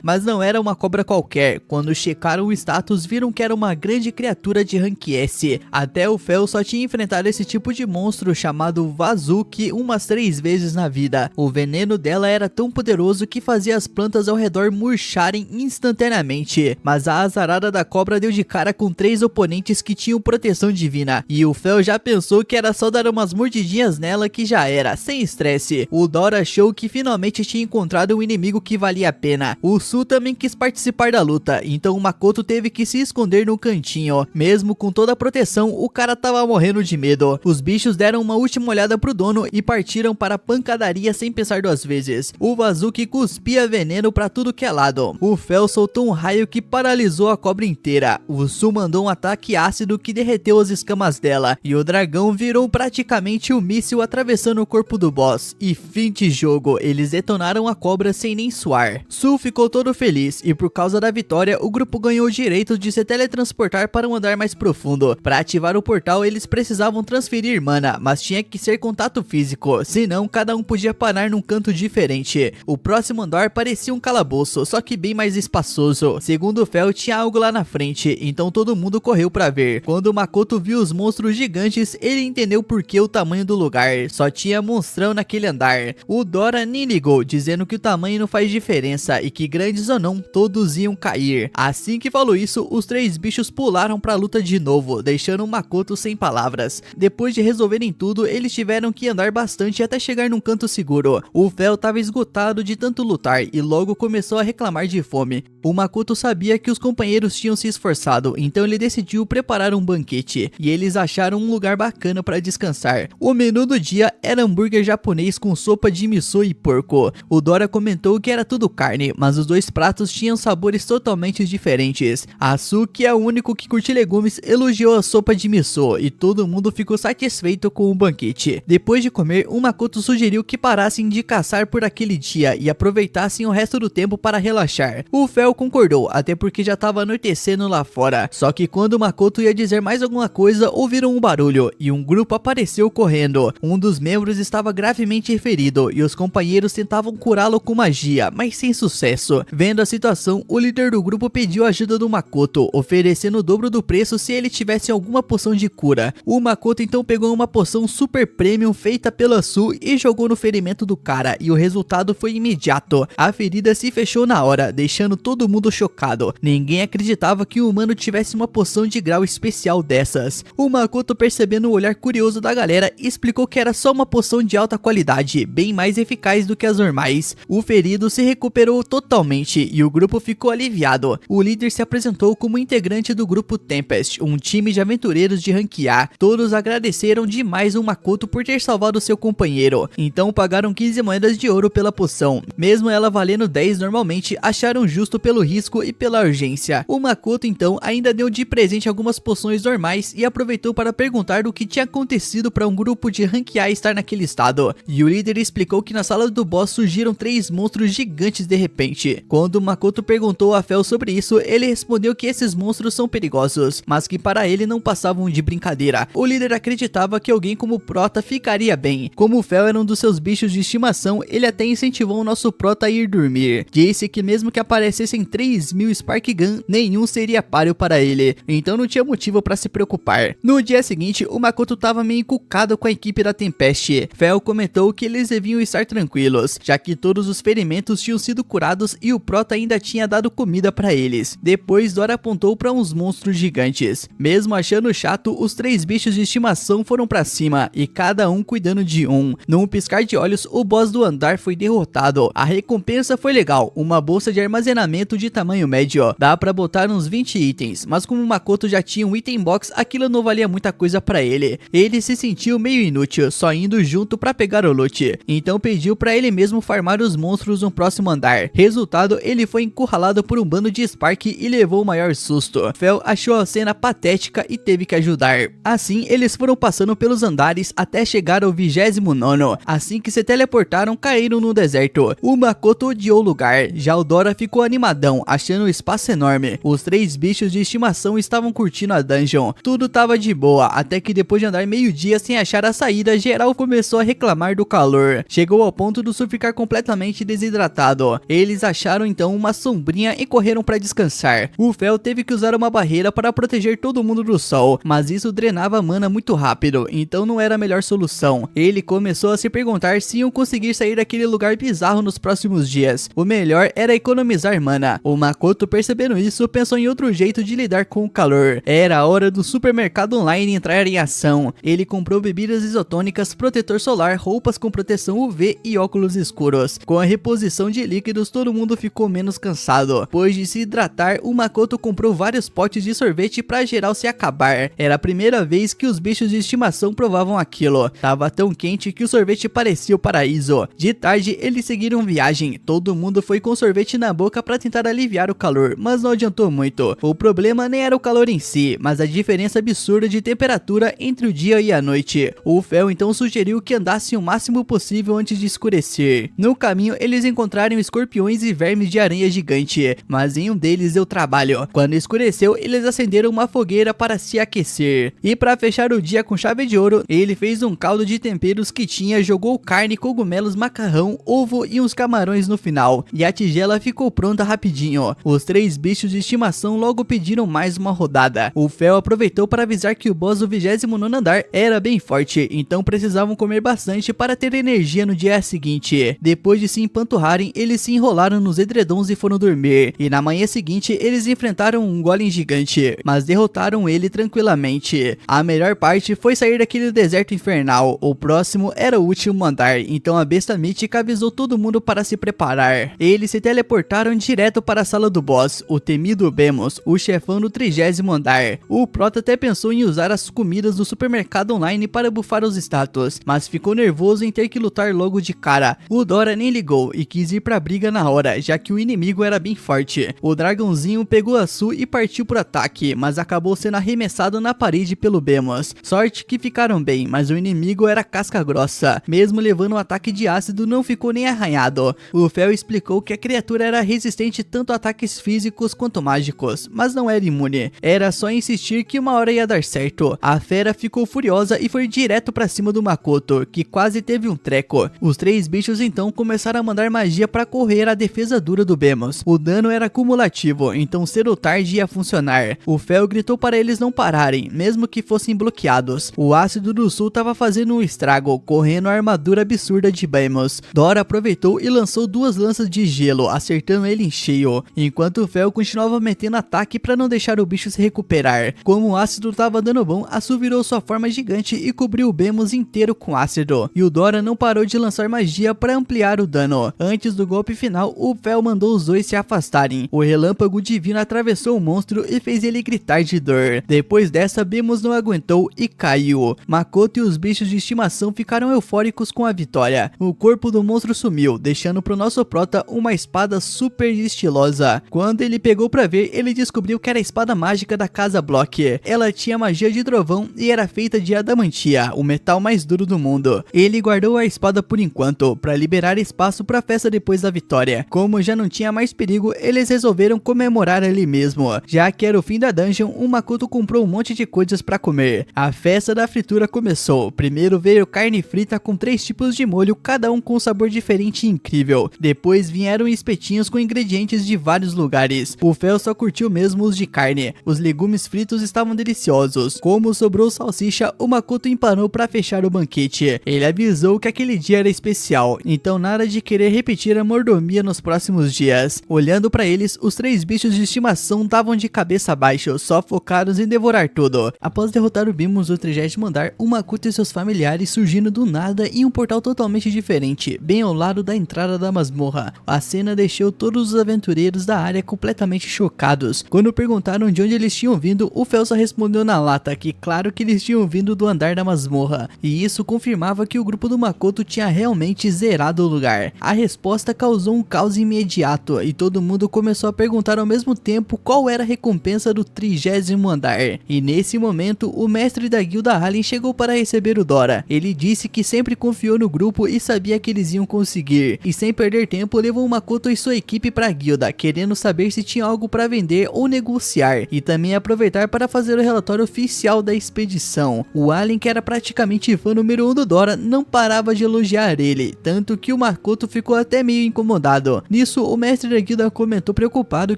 mas não era uma cobra qualquer. Quando checaram o status viram que era uma grande criatura de rank S. Até o Fel só tinha enfrentado esse tipo de monstro chamado Vazuki umas 3 vezes na vida. O veneno dela era tão poderoso que fazia as plantas ao redor murcharem instantaneamente, mas a azarada da cobra deu de cara com 3 oponentes que tinham proteção divina, e o Fel já pensou que era só dar umas mordidinhas nela que já era, sem estresse. O Dora achou que finalmente tinha encontrado um inimigo que valia a pena. O Su também quis participar da luta, então o Makoto teve que se esconder no cantinho. Mesmo com toda a proteção, o cara tava morrendo de medo. Os bichos deram uma última olhada pro dono e partiram para a pancadaria sem pensar 2 vezes. O Vazuki cuspia veneno pra tudo que é lado. O Fel soltou um raio que paralisou a cobra inteira. O Su mandou um ataque ácido que derreteu as escamas dela, e o dragão virou praticamente um míssil atravessando o corpo do boss. E fim de jogo, eles detonaram a cobra sem nem suar. Su ficou todo feliz, e por causa da vitória o grupo ganhou o direito de se teletransportar para um andar mais profundo. Para ativar o portal eles precisavam transferir mana, mas tinha que ser contato físico, senão cada um podia parar num canto diferente. O próximo andar parecia um calabouço, só que bem mais espaçoso. Segundo o Fel, tinha algo lá na frente, então todo mundo correu para ver. Quando o Makoto viu os monstros gigantes, ele entendeu por que o tamanho do lugar. Só tinha monstrão naquele andar. O Dora nem ligou, dizendo que o tamanho não faz diferença e que grandes ou não, todos iam cair. Assim que falou isso, os 3 bichos pularam pra luta de novo, deixando o Makoto sem palavras. Depois de resolverem tudo, eles tiveram que andar bastante até chegar num canto seguro. O Fel tava esgotado de tanto lutar e logo começou a reclamar de fome. O Makoto sabia que os companheiros tinham se esforçado, então ele decidiu preparar um banquete, e eles acharam um lugar bacana para descansar. O menu do dia era hambúrguer japonês com sopa de miso e porco. O Dora comentou que era tudo carne, mas os 2 pratos tinham sabores totalmente diferentes. A Su, que é o único que curte legumes, elogiou a sopa de miso, e todo mundo ficou satisfeito com o banquete. Depois de comer, o Makoto sugeriu que parassem de caçar por aquele naquele dia e aproveitassem o resto do tempo para relaxar. O Fel concordou, até porque já estava anoitecendo lá fora. Só que quando Makoto ia dizer mais alguma coisa, ouviram um barulho e um grupo apareceu correndo. Um dos membros estava gravemente ferido e os companheiros tentavam curá-lo com magia, mas sem sucesso. Vendo a situação, o líder do grupo pediu ajuda do Makoto, oferecendo o dobro do preço se ele tivesse alguma poção de cura. O Makoto então pegou uma poção super premium feita pela Su e jogou no ferimento do cara, e o resultado foi imediato. A ferida se fechou na hora, deixando todo mundo chocado. Ninguém acreditava que o humano tivesse uma poção de grau especial dessas. O Makoto, percebendo o olhar curioso da galera, explicou que era só uma poção de alta qualidade, bem mais eficaz do que as normais. O ferido se recuperou totalmente e o grupo ficou aliviado. O líder se apresentou como integrante do grupo Tempest, um time de aventureiros de rank A. Todos agradeceram demais o Makoto por ter salvado seu companheiro, então pagaram 15 moedas de ouro pela poção. Mesmo ela valendo 10 normalmente, acharam justo pelo risco e pela urgência. O Makoto então ainda deu de presente algumas poções normais e aproveitou para perguntar o que tinha acontecido para um grupo de rank A estar naquele estado. E o líder explicou que na sala do boss surgiram 3 monstros gigantes de repente. Quando o Makoto perguntou a Fel sobre isso, ele respondeu que esses monstros são perigosos, mas que para ele não passavam de brincadeira. O líder acreditava que alguém como o Prota ficaria bem. Como o Fel era um dos seus bichos de estimação, ele até incentivou o nosso Prota a ir dormir. Disse que mesmo que aparecessem 3.000 Spark Gun, nenhum seria páreo para ele, então não tinha motivo para se preocupar. No dia seguinte, o Makoto tava meio encucado com a equipe da Tempest. Fel comentou que eles deviam estar tranquilos, já que todos os ferimentos tinham sido curados e o Prota ainda tinha dado comida para eles. Depois, Dora apontou para uns monstros gigantes. Mesmo achando chato, os 3 bichos de estimação foram para cima, e cada um cuidando de um. Num piscar de olhos, o boss do andar foi derrotado. A recompensa foi legal, uma bolsa de armazenamento de tamanho médio. Dá pra botar uns 20 itens, mas como o Makoto já tinha um item box, aquilo não valia muita coisa pra ele. Ele se sentiu meio inútil, só indo junto pra pegar o loot. Então pediu pra ele mesmo farmar os monstros no próximo andar. Resultado, ele foi encurralado por um bando de Spark e levou o maior susto. Fel achou a cena patética e teve que ajudar. Assim, eles foram passando pelos andares até chegar ao 29º. Assim que se teleportaram, caíram no deserto. O Makoto odiou o lugar, já o Dora ficou animadão, achando o espaço enorme. Os 3 bichos de estimação estavam curtindo a dungeon. Tudo tava de boa, até que depois de andar meio dia sem achar a saída, geral começou a reclamar do calor. Chegou ao ponto do Su ficar completamente desidratado. Eles acharam então uma sombrinha e correram para descansar. O Fel teve que usar uma barreira para proteger todo mundo do sol, mas isso drenava mana muito rápido, então não era a melhor solução. Ele começou a se perguntar se iam conseguir sair daquele lugar bizarro nos próximos dias. O melhor era economizar mana. O Makoto, percebendo isso, pensou em outro jeito de lidar com o calor. Era a hora do supermercado online entrar em ação. Ele comprou bebidas isotônicas, protetor solar, roupas com proteção UV e óculos escuros. Com a reposição de líquidos, todo mundo ficou menos cansado. Depois de se hidratar, o Makoto comprou vários potes de sorvete pra geral se acabar. Era a primeira vez que os bichos de estimação provavam aquilo. Tava tão quente que o sorvete parecia o paraíso. De tarde, eles seguiram viagem. Todo mundo foi com sorvete na boca pra tentar aliviar o calor, mas não adiantou muito. O problema nem era o calor em si, mas a diferença absurda de temperatura entre o dia e a noite. O Fel então sugeriu que andassem o máximo possível antes de escurecer. No caminho, eles encontraram escorpiões e vermes de aranha gigante, mas em um deles deu trabalho. Quando escureceu, eles acenderam uma fogueira para se aquecer. E para fechar o dia com chave de ouro, ele fez um caldo de temperos que tinha, jogou carne, cogumelos, macarrão, ovo e uns camarões no final. E a tigela ficou pronta rapidinho. Os 3 bichos de estimação logo pediram mais uma rodada. O Fel aproveitou para avisar que o boss do 29º andar era bem forte, então precisavam comer bastante para ter energia no dia seguinte. Depois de se empanturrarem, eles se enrolaram nos edredons e foram dormir. E na manhã seguinte, eles enfrentaram um golem gigante, mas derrotaram ele tranquilamente. A melhor parte foi sair daquele deserto infernal. O próximo era o último andar, então a besta mítica avisou todo mundo para se preparar. Eles se teleportaram direto para a sala do boss, o temido Bemus, o chefão do 30º andar. O Prota até pensou em usar as comidas do supermercado online para bufar os status, mas ficou nervoso em ter que lutar logo de cara. O Dora nem ligou e quis ir pra briga na hora, já que o inimigo era bem forte. O dragãozinho pegou a Su e partiu pro ataque, mas acabou sendo arremessado na parede pelo Bemus. Sorte que ficaram bem, mas o inimigo era casca grossa. Mesmo levando um ataque de ácido, não ficou ficou nem arranhado. O Fel explicou que a criatura era resistente tanto a ataques físicos quanto mágicos, mas não era imune. Era só insistir que uma hora ia dar certo. A fera ficou furiosa e foi direto pra cima do Makoto, que quase teve um treco. Os três bichos então começaram a mandar magia pra correr a defesa dura do Bemus. O dano era cumulativo, então cedo ou tarde ia funcionar. O Fel gritou para eles não pararem, mesmo que fossem bloqueados. O ácido do sul tava fazendo um estrago, correndo a armadura absurda de Bemus. Dora aproveitou e lançou duas lanças de gelo, acertando ele em cheio, enquanto o Fel continuava metendo ataque para não deixar o bicho se recuperar. Como o ácido tava dando bom, a Su virou sua forma gigante e cobriu o Bemus inteiro com ácido, e o Dora não parou de lançar magia para ampliar o dano. Antes do golpe final, o Fel mandou os dois se afastarem. O relâmpago divino atravessou o monstro e fez ele gritar de dor. Depois dessa, Bemus não aguentou e caiu. Makoto e os bichos de estimação ficaram eufóricos com a vitória. O corpo do monstro sumiu, deixando pro nosso prota uma espada super estilosa. Quando ele pegou pra ver, ele descobriu que era a espada mágica da Casa Block. Ela tinha magia de trovão e era feita de adamantia, o metal mais duro do mundo. Ele guardou a espada por enquanto, para liberar espaço pra festa depois da vitória. Como já não tinha mais perigo, eles resolveram comemorar ali mesmo. Já que era o fim da dungeon, o Makoto comprou um monte de coisas pra comer. A festa da fritura começou. Primeiro veio carne frita com 3 tipos de molho, cada um com um sabor diferente e incrível. Depois vieram espetinhos com ingredientes de vários lugares. O Fel só curtiu mesmo os de carne. Os legumes fritos estavam deliciosos. Como sobrou salsicha, o Makoto empanou pra fechar o banquete. Ele avisou que aquele dia era especial, então nada de querer repetir a mordomia nos próximos dias. Olhando pra eles, os 3 bichos de estimação estavam de cabeça abaixo, só focados em devorar tudo. Após derrotar o Bemus do 30º andar, o Makoto e seus familiares surgindo do nada em um portal totalmente diferente, bem ao lado da entrada da masmorra. A cena deixou todos os aventureiros da área completamente chocados. Quando perguntaram de onde eles tinham vindo, o Fel só respondeu na lata que claro que eles tinham vindo do andar da masmorra, e isso confirmava que o grupo do Makoto tinha realmente zerado o lugar. A resposta causou um caos imediato, e todo mundo começou a perguntar ao mesmo tempo qual era a recompensa do 30º andar. E nesse momento, o mestre da guilda Alien chegou para receber o Dora. Ele disse que sempre confiou no grupo e sabia que eles iam conseguir, e sem perder tempo levou o Makoto e sua equipe para a guilda, querendo saber se tinha algo para vender ou negociar, e também aproveitar para fazer o relatório oficial da expedição. O Alien, que era praticamente fã número 1 do Dora, não parava de elogiar ele, tanto que o Makoto ficou até meio incomodado. Nisso, o mestre da guilda comentou preocupado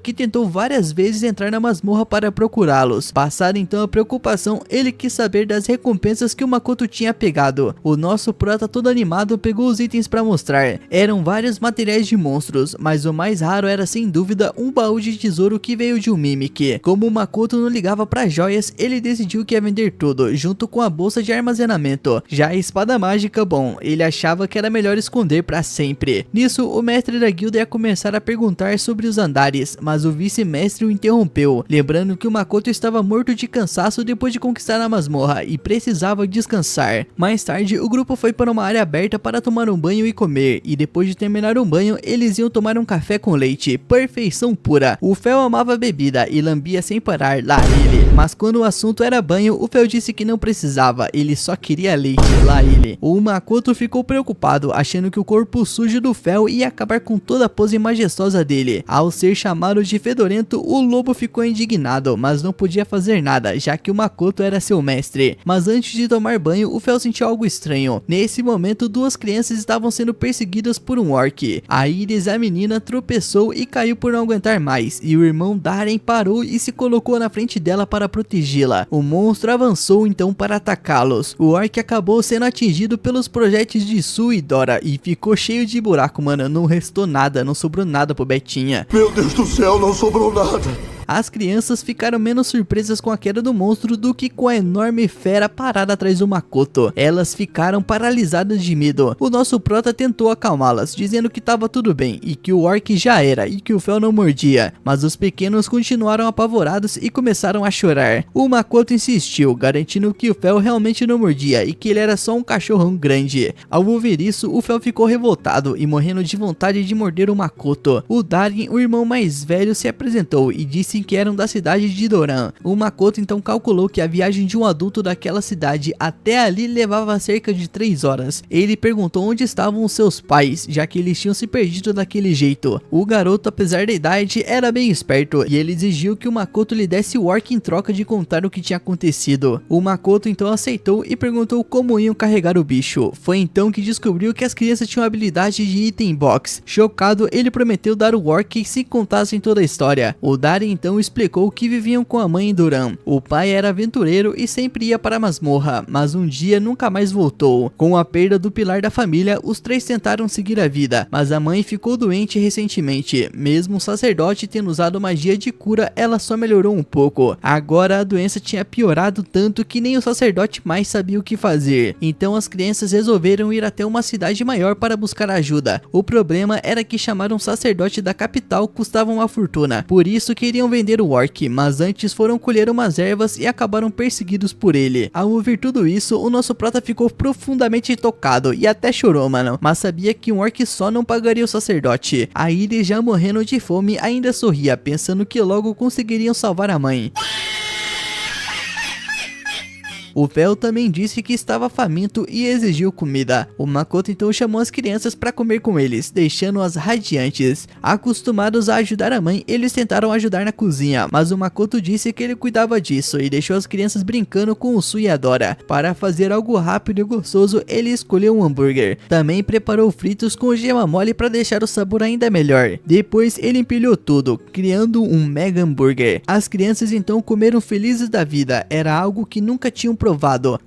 que tentou várias vezes entrar na masmorra para procurá-los. Passada então a preocupação, ele quis saber das recompensas que o Makoto tinha pegado. O nosso prota, todo animado, pegou os itens para mostrar. Eram vários materiais de monstros, mas o mais raro era sem dúvida um baú de tesouro que veio de um Mimic. Como o Makoto não ligava para joias, ele decidiu que ia vender tudo, junto com a bolsa de armazenamento. Já a espada mágica, bom, ele achava que era melhor esconder para sempre. Nisso, o mestre da guilda ia começar a perguntar sobre os andares, mas o vice-mestre o interrompeu, lembrando que o Makoto estava morto de cansaço depois de conquistar a masmorra e precisava descansar. Mais tarde, o grupo foi para uma área aberta para tomar um banho e comer, e depois de terminar um banho, eles iam tomar um café com leite, perfeição pura. O Fel amava a bebida e lambia sem parar, lá ele. Mas quando o assunto era banho, o Fel disse que não precisava, ele só queria leite, lá ele. O Makoto ficou preocupado, achando que o corpo sujo do Fel ia acabar com toda a pose majestosa dele. Ao ser chamado de fedorento, o lobo ficou indignado, mas não podia fazer nada, já que o Makoto era seu mestre. Mas antes de tomar banho, o Fel sentiu algo estranho. Nesse momento, 2 crianças estavam sendo perseguidas por um orc. A Iris, a menina, tropeçou e caiu por não aguentar mais, e o irmão Darren parou e se colocou na frente dela para protegê-la. O monstro avançou então para atacá-los. O orc acabou sendo atingido pelos projéteis de Su e Dora e ficou cheio de buraco, mano. Não restou nada, não sobrou nada pro Betinha. Meu Deus do céu, não sobrou nada. As crianças ficaram menos surpresas com a queda do monstro do que com a enorme fera parada atrás do Makoto. Elas ficaram paralisadas de medo. O nosso prota tentou acalmá-las, dizendo que estava tudo bem e que o orc já era e que o Fel não mordia, mas os pequenos continuaram apavorados e começaram a chorar. O Makoto insistiu, garantindo que o Fel realmente não mordia e que ele era só um cachorrão grande. Ao ouvir isso, o Fel ficou revoltado e morrendo de vontade de morder o Makoto. O Darren, o irmão mais velho, se apresentou e disse dissem que eram da cidade de Doran. O Makoto então calculou que a viagem de um adulto daquela cidade até ali levava cerca de 3 horas. Ele perguntou onde estavam os seus pais, já que eles tinham se perdido daquele jeito. O garoto, apesar da idade, era bem esperto e ele exigiu que o Makoto lhe desse o orc em troca de contar o que tinha acontecido. O Makoto então aceitou e perguntou como iam carregar o bicho. Foi então que descobriu que as crianças tinham habilidade de item box. Chocado, ele prometeu dar o orc se contassem toda a história. O Darin então explicou que viviam com a mãe em Doran. O pai era aventureiro e sempre ia para a masmorra, mas um dia nunca mais voltou. Com a perda do pilar da família, os três tentaram seguir a vida, mas a mãe ficou doente recentemente. Mesmo o sacerdote tendo usado magia de cura, ela só melhorou um pouco. Agora a doença tinha piorado tanto que nem o sacerdote mais sabia o que fazer. Então as crianças resolveram ir até uma cidade maior para buscar ajuda. O problema era que chamar um sacerdote da capital custava uma fortuna, por isso queriam vender o orc, mas antes foram colher umas ervas e acabaram perseguidos por ele. Ao ouvir tudo isso, o nosso prota ficou profundamente tocado e até chorou, mano, mas sabia que um orc só não pagaria o sacerdote. Aí ele, já morrendo de fome, ainda sorria, pensando que logo conseguiriam salvar a mãe. O Fel também disse que estava faminto e exigiu comida. O Makoto então chamou as crianças para comer com eles, deixando-as radiantes. Acostumados a ajudar a mãe, eles tentaram ajudar na cozinha, mas o Makoto disse que ele cuidava disso e deixou as crianças brincando com o Su e a Dora. Para fazer algo rápido e gostoso, ele escolheu um hambúrguer. Também preparou fritos com gema mole para deixar o sabor ainda melhor. Depois ele empilhou tudo, criando um mega hambúrguer. As crianças então comeram felizes da vida, era algo que nunca tinham provado.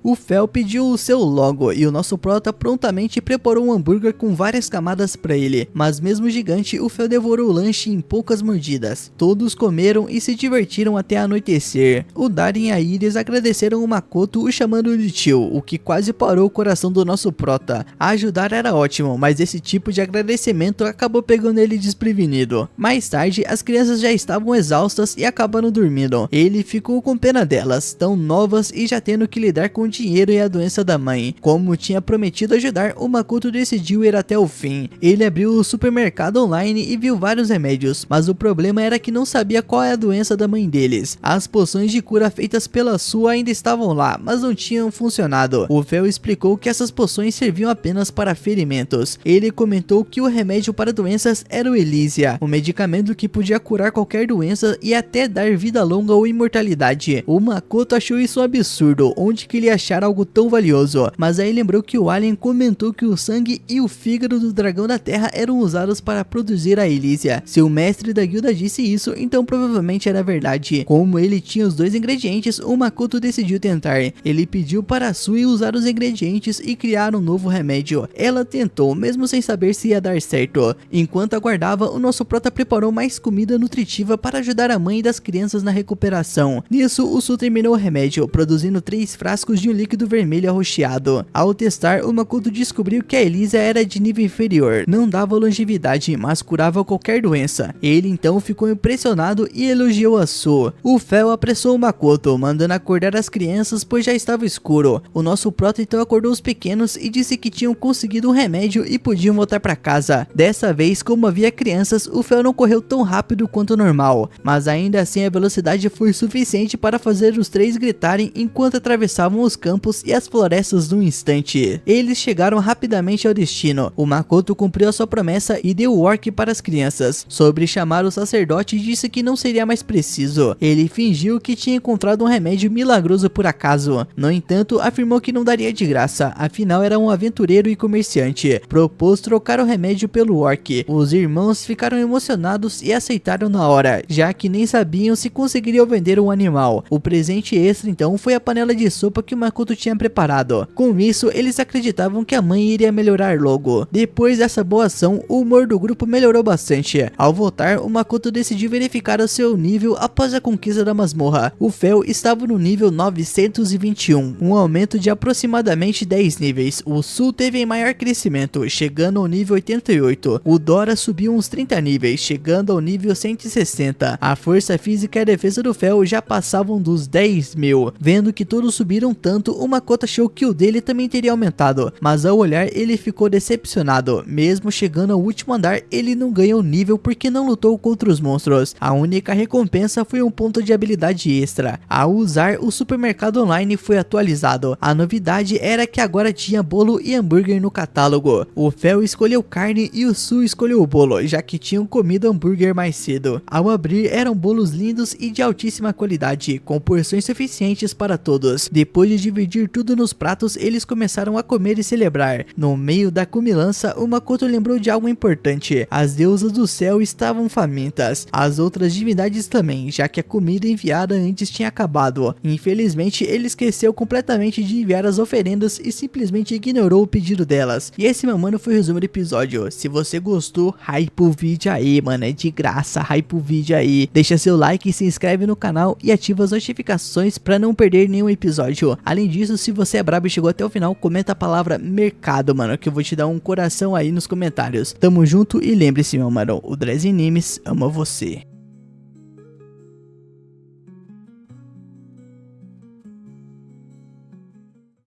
O Fel pediu o seu logo e o nosso prota prontamente preparou um hambúrguer com várias camadas para ele, mas mesmo gigante, o Fel devorou o lanche em poucas mordidas. Todos comeram e se divertiram até anoitecer. O Darin e a Iris agradeceram o Makoto, o chamando de tio, o que quase parou o coração do nosso prota. Ajudar era ótimo, mas esse tipo de agradecimento acabou pegando ele desprevenido. Mais tarde, as crianças já estavam exaustas e acabaram dormindo. Ele ficou com pena delas, tão novas e já tendo que lidar com o dinheiro e a doença da mãe. Como tinha prometido ajudar, o Makoto decidiu ir até o fim. Ele abriu o supermercado online e viu vários remédios, mas o problema era que não sabia qual é a doença da mãe deles. As poções de cura feitas pela Su ainda estavam lá, mas não tinham funcionado. O Fel explicou que essas poções serviam apenas para ferimentos. Ele comentou que o remédio para doenças era o Elysia, um medicamento que podia curar qualquer doença e até dar vida longa ou imortalidade. O Makoto achou isso um absurdo, onde que ele achar algo tão valioso, mas aí lembrou que o alien comentou que o sangue e o fígado do dragão da terra eram usados para produzir a Elysia. Se o mestre da guilda disse isso, então provavelmente era verdade. Como ele tinha os dois ingredientes, o Makoto decidiu tentar. Ele pediu para a Sui usar os ingredientes e criar um novo remédio. Ela tentou, mesmo sem saber se ia dar certo. Enquanto aguardava, o nosso prota preparou mais comida nutritiva para ajudar a mãe das crianças na recuperação. Nisso, o Su terminou o remédio, produzindo 3 frascos de um líquido vermelho arroxeado. Ao testar, o Makoto descobriu que a Elysia era de nível inferior, não dava longevidade, mas curava qualquer doença. Ele então ficou impressionado e elogiou a Su. O Fel apressou o Makoto, mandando acordar as crianças, pois já estava escuro. O nosso prota então acordou os pequenos e disse que tinham conseguido um remédio e podiam voltar para casa. Dessa vez, como havia crianças, o Fel não correu tão rápido quanto normal, mas ainda assim a velocidade foi suficiente para fazer os 3 gritarem enquanto atravessavam os campos e as florestas num instante. Eles chegaram rapidamente ao destino. O Makoto cumpriu a sua promessa e deu o orc para as crianças. Sobre chamar o sacerdote, disse que não seria mais preciso. Ele fingiu que tinha encontrado um remédio milagroso por acaso. No entanto, afirmou que não daria de graça, afinal era um aventureiro e comerciante. Propôs trocar o remédio pelo orc. Os irmãos ficaram emocionados e aceitaram na hora, já que nem sabiam se conseguiriam vender um animal. O presente extra então foi a panela de sopa que o Makoto tinha preparado. Com isso, eles acreditavam que a mãe iria melhorar logo. Depois dessa boa ação, o humor do grupo melhorou bastante. Ao voltar, o Makoto decidiu verificar o seu nível após a conquista da masmorra. O Fel estava no nível 921, um aumento de aproximadamente 10 níveis. O Su teve maior crescimento, chegando ao nível 88. O Dora subiu uns 30 níveis, chegando ao nível 160. A força física e a defesa do Fel já passavam dos 10.000. Vendo que todos pontos subiram tanto, o Makoto achou que o dele também teria aumentado, mas ao olhar ele ficou decepcionado. Mesmo chegando ao último andar, ele não ganhou nível porque não lutou contra os monstros. A única recompensa foi um ponto de habilidade extra. Ao usar, o supermercado online foi atualizado. A novidade era que agora tinha bolo e hambúrguer no catálogo. O Fel escolheu carne e o Su escolheu o bolo, já que tinham comido hambúrguer mais cedo. Ao abrir, eram bolos lindos e de altíssima qualidade, com porções suficientes para todos. Depois de dividir tudo nos pratos, eles começaram a comer e celebrar. No meio da comilança, o Makoto lembrou de algo importante. As deusas do céu estavam famintas. As outras divindades também, já que a comida enviada antes tinha acabado. Infelizmente, ele esqueceu completamente de enviar as oferendas e simplesmente ignorou o pedido delas. E esse, meu mano, foi o resumo do episódio. Se você gostou, hype o vídeo aí, mano. É de graça, hype o vídeo aí. Deixa seu like, se inscreve no canal e ativa as notificações pra não perder nenhum episódio. Além disso, se você é brabo e chegou até o final, comenta a palavra mercado, mano, que eu vou te dar um coração aí nos comentários. Tamo junto e lembre-se, meu mano, o Dress Animes ama você.